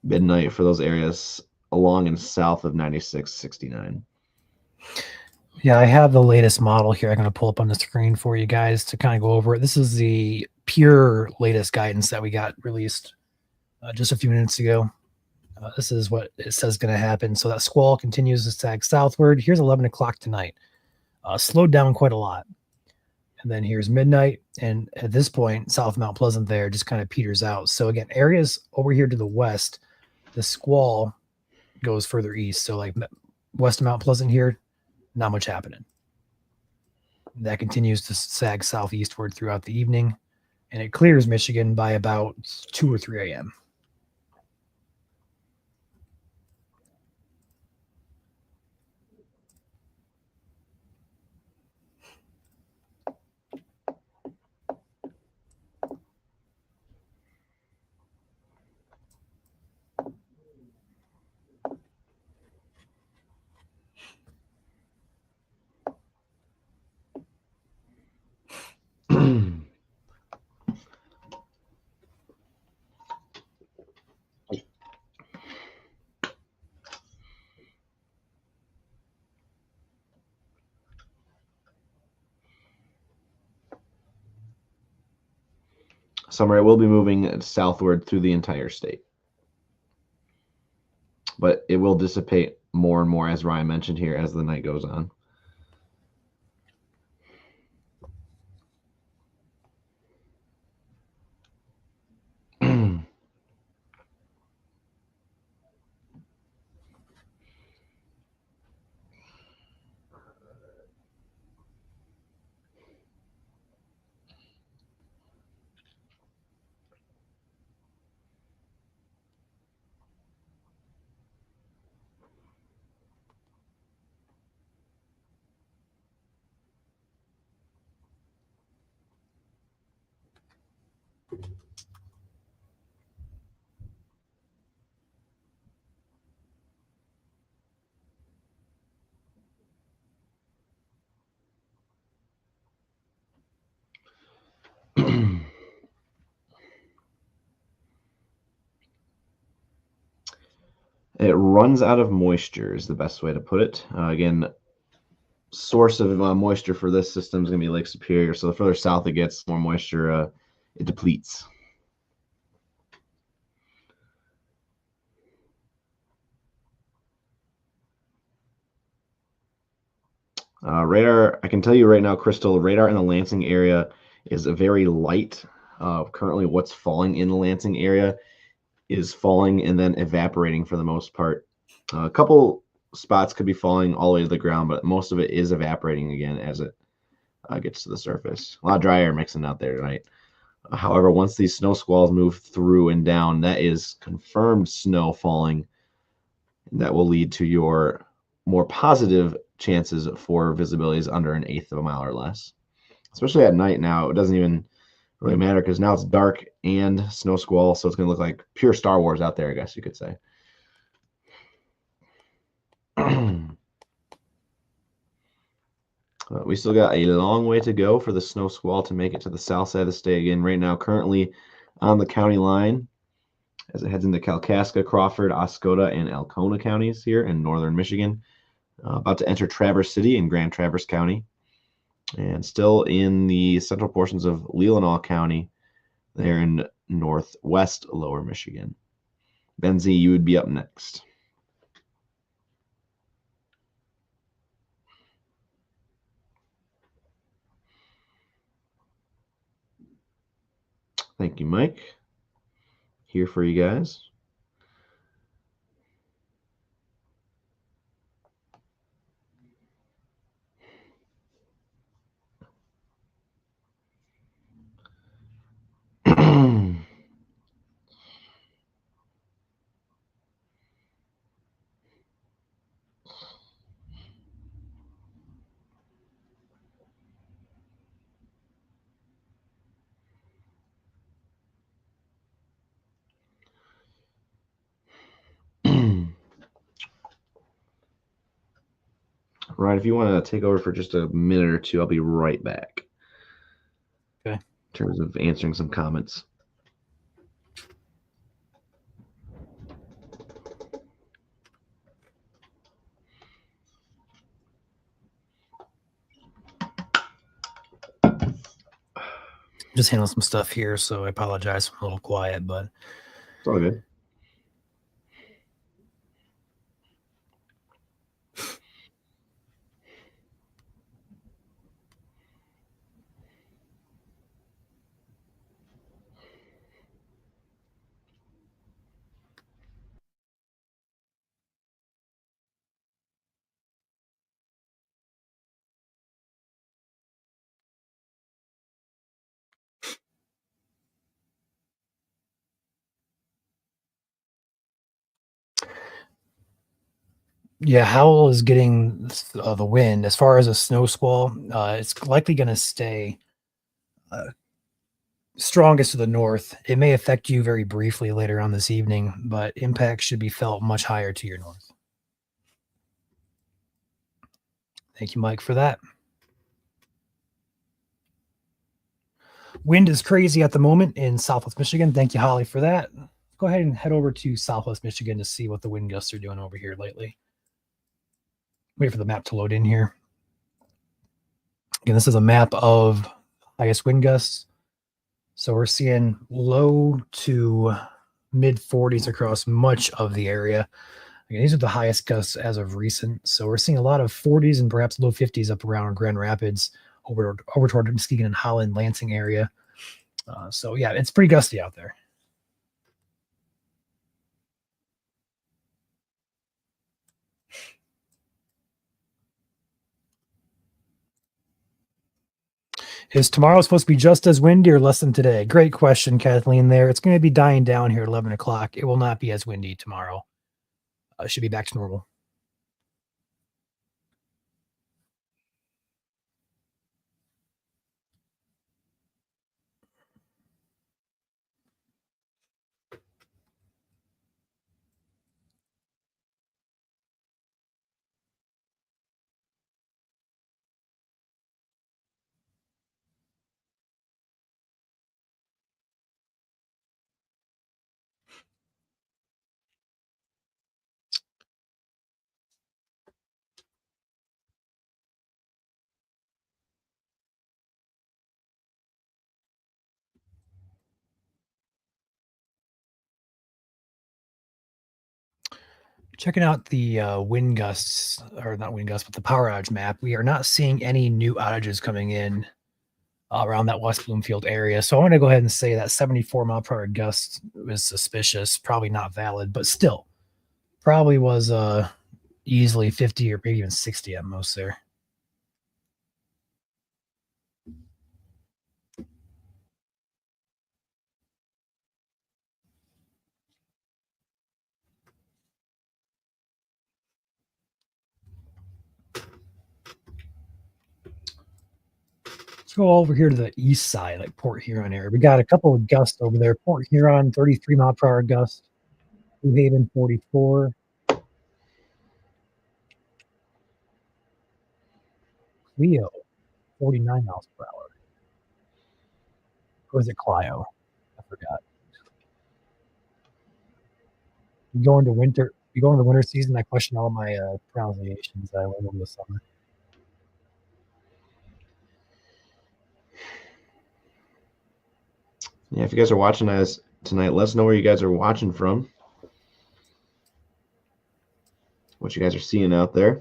midnight for those areas along and south of 96-69. Yeah, I have the latest model here. I'm going to pull up on the screen for you guys to kind of go over it. This is the pure latest guidance that we got released just a few minutes ago. This is what it says going to happen. So that squall continues to sag southward. Here's 11 o'clock tonight. Slowed down quite a lot. And then here's midnight. And at this point, South Mount Pleasant there just kind of peters out. So again, areas over here to the west, the squall goes further east. So like west of Mount Pleasant here, not much happening. That continues to sag southeastward throughout the evening. And it clears Michigan by about 2 or 3 a.m. Summary, it will be moving southward through the entire state. But it will dissipate more and more, as Ryan mentioned here, as the night goes on. It runs out of moisture is the best way to put it. Again, source of moisture for this system is going to be Lake Superior. So the further south it gets, more moisture it depletes. Radar, I can tell you right now, Crystal, radar in the Lansing area is a very light. Currently, what's falling in the Lansing area is falling and then evaporating for the most part. A couple spots could be falling all the way to the ground, but most of it is evaporating again as it gets to the surface. A lot of dry air mixing out there tonight. However, once these snow squalls move through and down, that is confirmed snow falling. That will lead to your more positive chances for visibilities under 1/8 of a mile or less. Especially at night now, it doesn't even really matter because now it's dark and snow squall, so it's going to look like pure Star Wars out there, I guess you could say. We still got a long way to go for the snow squall to make it to the south side of the state. Again, right now, currently on the county line as it heads into Kalkaska, Crawford, Oscoda, and Alcona counties here in northern Michigan. About to enter Traverse City in Grand Traverse County, and still in the central portions of Leelanau County there in northwest lower Michigan. Benzie, you would be up next. Thank you, Mike. Here for you guys. Ryan, if you want to take over for just a minute or two, I'll be right back. Okay. In terms of answering some comments. Just handling some stuff here, so I apologize. I'm a little quiet, but it's all good. yeah, Howell is getting the wind. As far as a snow squall, it's likely going to stay strongest to the north. It may affect you very briefly later on this evening, but impact should be felt much higher to your north. Thank you, Mike, for that. Wind is crazy at the moment in Southwest Michigan. Thank you, Holly, for that. Go ahead and head over to Southwest Michigan to see what the wind gusts are doing over here lately. Wait for the map to load in here. Again, this is a map of highest wind gusts. So we're seeing low to mid 40s across much of the area. Again, these are the highest gusts as of recent. So we're seeing a lot of 40s and perhaps low 50s up around Grand Rapids, over toward Muskegon and Holland, Lansing area. So yeah, it's pretty gusty out there. Is tomorrow supposed to be just as windy or less than today? Great question, Kathleen. There, it's going to be dying down here at 11 o'clock. It will not be as windy tomorrow. It should be back to normal. Checking out the wind gusts, or not wind gusts, but the power outage map. We are not seeing any new outages coming in around that West Bloomfield area. So I'm going to go ahead and say that 74 mile per hour gust was suspicious, probably not valid, but still probably was easily 50 or maybe even 60 at most there. Let's go over here to the east side, like Port Huron area. We got a couple of gusts over there. Port Huron, 33 mile per hour gust. New Haven, 44. Clio, 49 miles per hour. Or is it Clio? I forgot. You go into winter. You go into the winter season. I question all my pronunciations that I learned over the summer. Yeah, if you guys are watching us tonight, let us know where you guys are watching from. What you guys are seeing out there.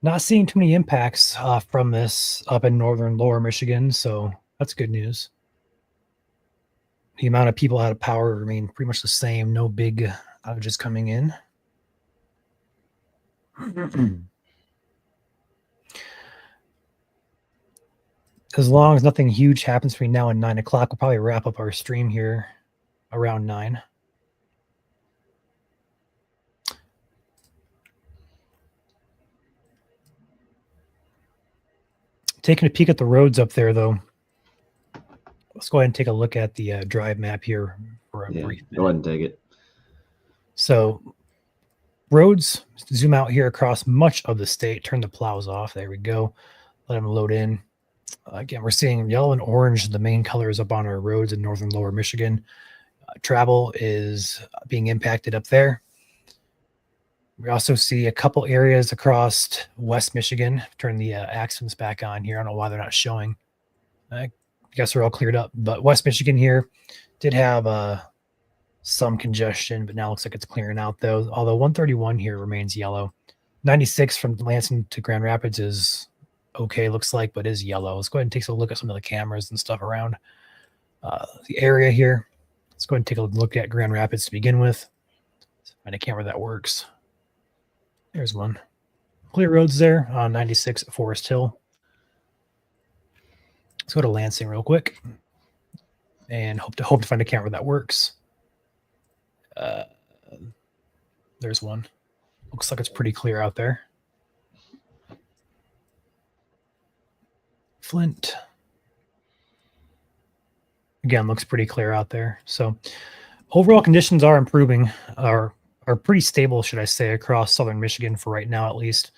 Not seeing too many impacts from this up in northern lower Michigan, so that's good news. The amount of people out of power remain pretty much the same. No big outages coming in. As long as nothing huge happens between now and 9 o'clock, we'll probably wrap up our stream here around 9. Taking a peek at the roads up there, though. Let's go ahead and take a look at the drive map here for a brief minute. Go ahead and take it. So roads, zoom out here across much of the state, turn the plows off. There we go. Let them load in. Again, we're seeing yellow and orange, the main colors up on our roads in northern lower Michigan. Travel is being impacted up there. We also see a couple areas across West Michigan. Turn the accents back on here. I don't know why they're not showing. I guess they're all cleared up. But West Michigan here did have some congestion, but now looks like it's clearing out, though. Although 131 here remains yellow. 96 from Lansing to Grand Rapids is okay, looks like, but is yellow. Let's go ahead and take a look at some of the cameras and stuff around the area here. Let's go ahead and take a look at Grand Rapids to begin with. Find a camera that works. There's one. Clear roads there on 96 at Forest Hill. Let's go to Lansing real quick and hope to find a camera that works. There's one. Looks like it's pretty clear out there. Flint. Again, looks pretty clear out there. So overall conditions are improving, are pretty stable, should I say, across southern Michigan for right now, at least.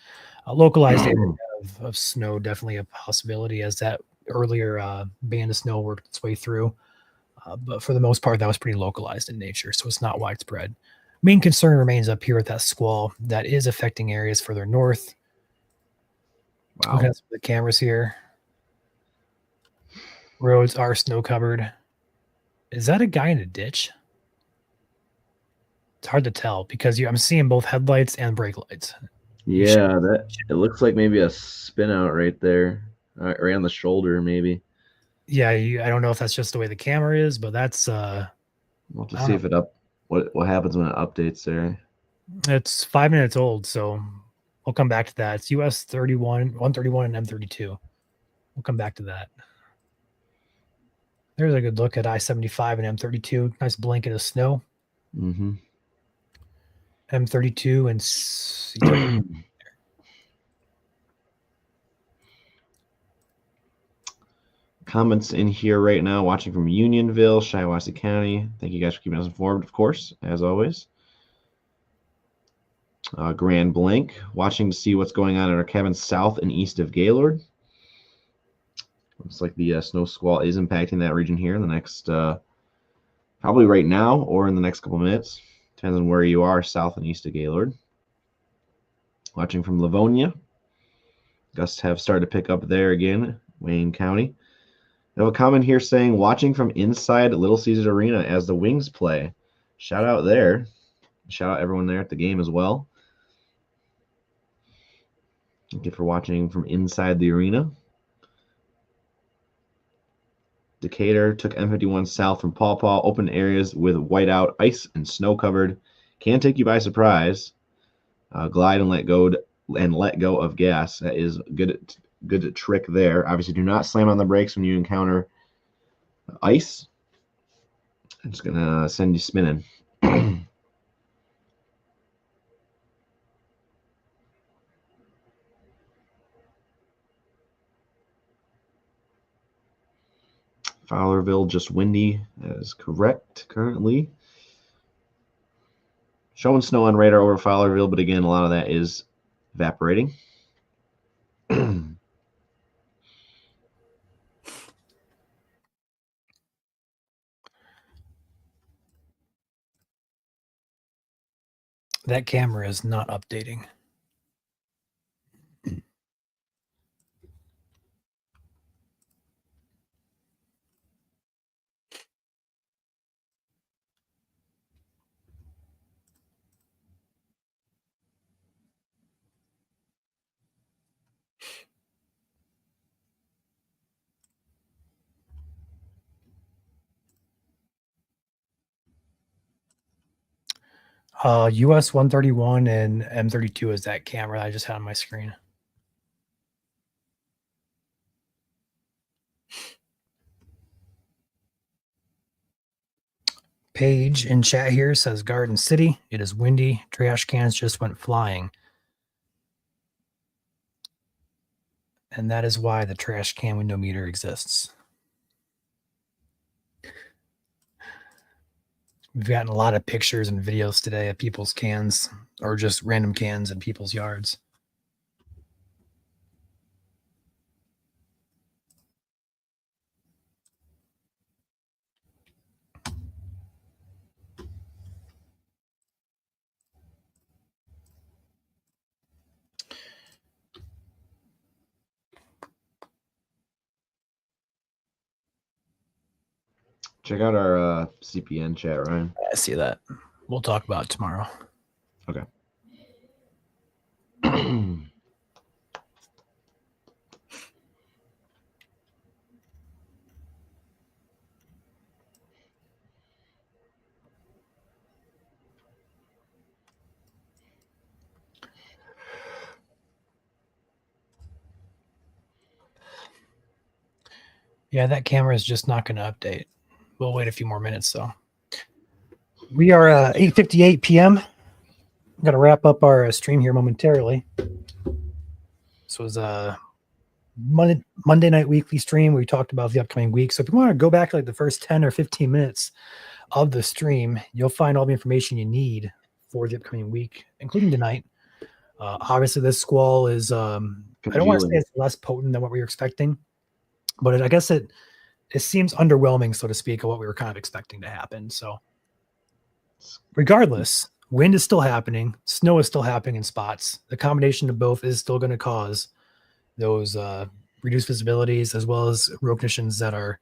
Localized area of snow, definitely a possibility as that earlier band of snow worked its way through. But for the most part, that was pretty localized in nature, so it's not widespread. Main concern remains up here with that squall that is affecting areas further north. Wow. Look at the cameras here. Roads are snow covered. Is that a guy in a ditch? It's hard to tell because I'm seeing both headlights and brake lights. Yeah, it looks like maybe a spin out right there, right on the shoulder, maybe. Yeah, I don't know if that's just the way the camera is, but that's We'll have to see if what happens when it updates there. It's 5 minutes old, so we'll come back to that. It's US 31, 131, and M32. We'll come back to that. There's a good look at I-75 and M32. Nice blanket of snow. Mm-hmm. M32 and Comments in here right now, watching from Unionville, Shiawassee County. Thank you guys for keeping us informed, of course, as always. Grand Blank, watching to see what's going on in our cabin south and east of Gaylord. Looks like the snow squall is impacting that region here in the next, probably right now or in the next couple minutes, Depends on where you are, south and east of Gaylord. Watching from Livonia. Gusts have started to pick up there again, Wayne County. I have a comment here saying, watching from inside Little Caesars Arena as the Wings play. Shout out there. Shout out everyone there at the game as well. Thank you for watching from inside the arena. Decatur took M51 south from Paw Paw. Open areas with whiteout, ice, and snow covered. Can take you by surprise. Glide and let go of gas. That is good trick there. Obviously, do not slam on the brakes when you encounter ice. I'm just gonna send you spinning. Fowlerville, just windy. That is correct currently. Showing snow on radar over Fowlerville, but again, a lot of that is evaporating. That camera is not updating. US 131 and M32 is that camera I just had on my screen. Paige in chat here says Garden City. It is windy. Trash cans just went flying. And that is why the trash can window meter exists. We've gotten a lot of pictures and videos today of people's cans or just random cans in people's yards. Check out our CPN chat, Ryan. I see that. We'll talk about it tomorrow. Okay. Yeah, that camera is just not going to update. We'll wait a few more minutes, though. We are 8:58 p.m. I'm going to wrap up our stream here momentarily. This was a Monday night weekly stream. We talked about the upcoming week. So if you want to go back to like the first 10 or 15 minutes of the stream, you'll find all the information you need for the upcoming week, including tonight. Obviously, this Squall is, I don't want to say it's less potent than what we were expecting, but I guess it seems underwhelming, so to speak, of what we were kind of expecting to happen. So regardless, wind is still happening. Snow is still happening in spots. The combination of both is still going to cause those reduced visibilities as well as road conditions that are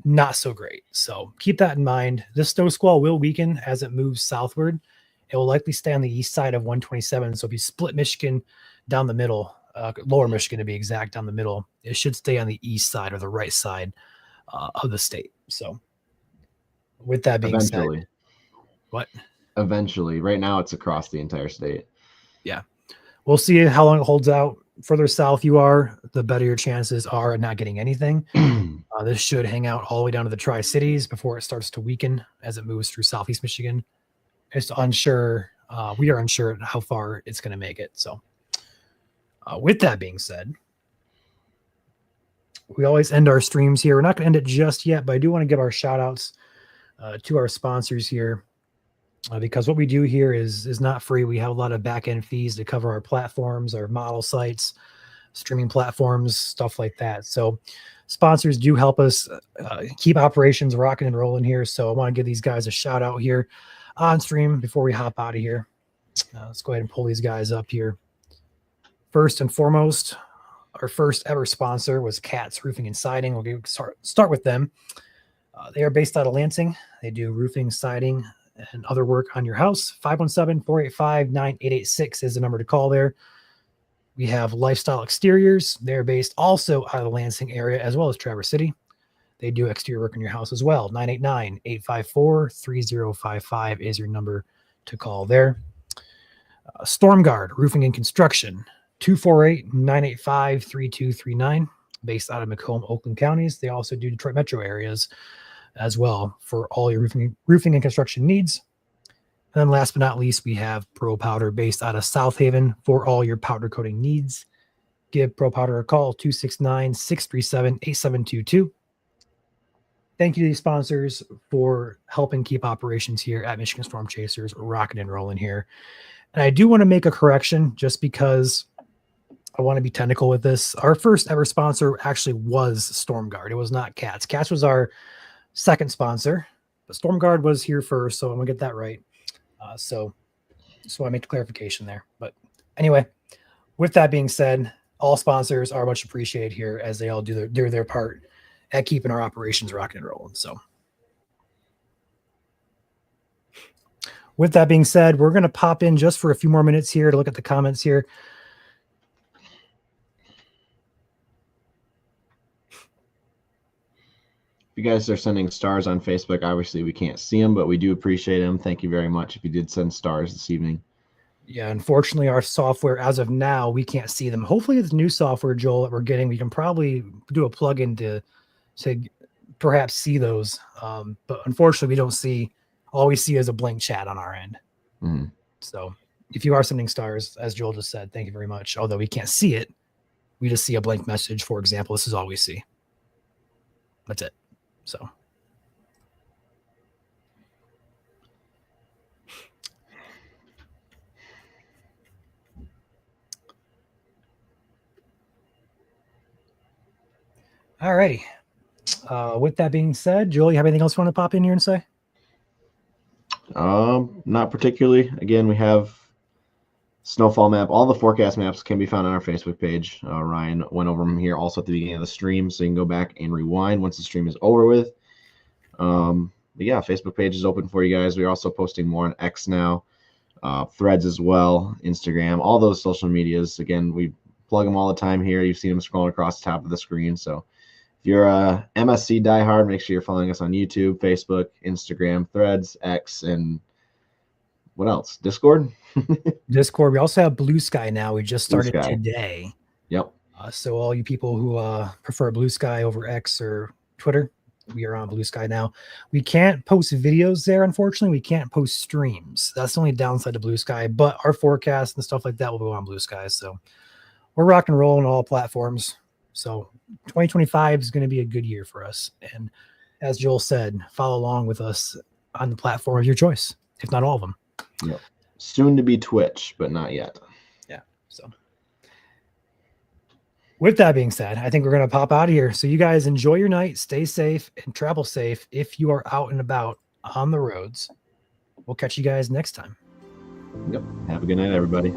not so great. So keep that in mind. This snow squall will weaken as it moves southward. It will likely stay on the east side of 127. So if you split Michigan down the middle, lower Michigan to be exact, down the middle, it should stay on the east side or the right side of the state. So with that being said, what? Eventually. Right now it's across the entire state. Yeah. We'll see how long it holds out. Further south you are, the better your chances are of not getting anything. This should hang out all the way down to the Tri-Cities before it starts to weaken as it moves through southeast Michigan. It's unsure. We are unsure how far it's going to make it. So with that being said, we always end our streams here. We're not going to end it just yet, but I do want to give our shout outs to our sponsors here. Because what we do here is not free. We have a lot of back-end fees to cover our platforms, our model sites, streaming platforms, stuff like that. So sponsors do help us keep operations rocking and rolling here. So I want to give these guys a shout out here. on stream before we hop out of here. Let's go ahead and pull these guys up here. First and foremost, our first ever sponsor was Cats Roofing and Siding. We'll start with them. They are based out of Lansing. They do roofing, siding, and other work on your house. 517-485-9886 is the number to call there. We have Lifestyle Exteriors. They're based also out of the Lansing area as well as Traverse City. They do exterior work on your house as well. 989-854-3055 is your number to call there. Storm Guard Roofing and Construction. 248-985-3239, based out of Macomb, Oakland counties. They also do Detroit metro areas as well for all your roofing and construction needs. And then last but not least, we have Pro Powder based out of South Haven for all your powder coating needs. Give Pro Powder a call, 269-637-8722. Thank you to these sponsors for helping keep operations here at Michigan Storm Chasers rocking and rolling here. And I do want to make a correction just because I want to be technical with this. Our first ever sponsor actually was Storm Guard. It was not Cats. Cats was our second sponsor, but Storm Guard was here first, so I'm gonna get that right. So I make the clarification there. But anyway, with that being said, all sponsors are much appreciated here as they all do their part at keeping our operations rocking and rolling. So with that being said, we're gonna pop in just for a few more minutes here to look at the comments here. You guys are sending stars on Facebook. Obviously, we can't see them, but we do appreciate them. Thank you very much if you did send stars this evening. Yeah, unfortunately, our software, as of now, we can't see them. Hopefully, this new software, Joel, that we're getting, we can probably do a plugin to perhaps see those. But unfortunately, we don't see. All we see is a blank chat on our end. Mm-hmm. So if you are sending stars, as Joel just said, thank you very much. Although we can't see it, we just see a blank message. For example, this is all we see. That's it. So, all righty. With that being said, Joel, you have anything else you want to pop in here and say? Not particularly. Again, we have snowfall map. All the forecast maps can be found on our Facebook page. Ryan went over them here also at the beginning of the stream, so you can go back and rewind once the stream is over with. But yeah, Facebook page is open for you guys. We're also posting more on X now, Threads as well, Instagram, all those social medias. Again, we plug them all the time here. You've seen them scrolling across the top of the screen. So if you're a MSC diehard, make sure you're following us on YouTube, Facebook, Instagram, Threads, X, and what else? Discord? Discord. We also have Blue Sky now. We just started today. Yep. So all you people who prefer Blue Sky over X or Twitter, we are on Blue Sky now. We can't post videos there, unfortunately. We can't post streams. That's the only downside to Blue Sky, but our forecast and stuff like that will go on Blue Sky. So we're rock and roll on all platforms. So 2025 is going to be a good year for us. And as Joel said, follow along with us on the platform of your choice, if not all of them. Yep. Soon to be Twitch, but not yet. Yeah. So with that being said, I think we're going to pop out of here. So you guys enjoy your night, stay safe, and travel safe if you are out and about on the roads. We'll catch you guys next time. Yep. Have a good night, everybody.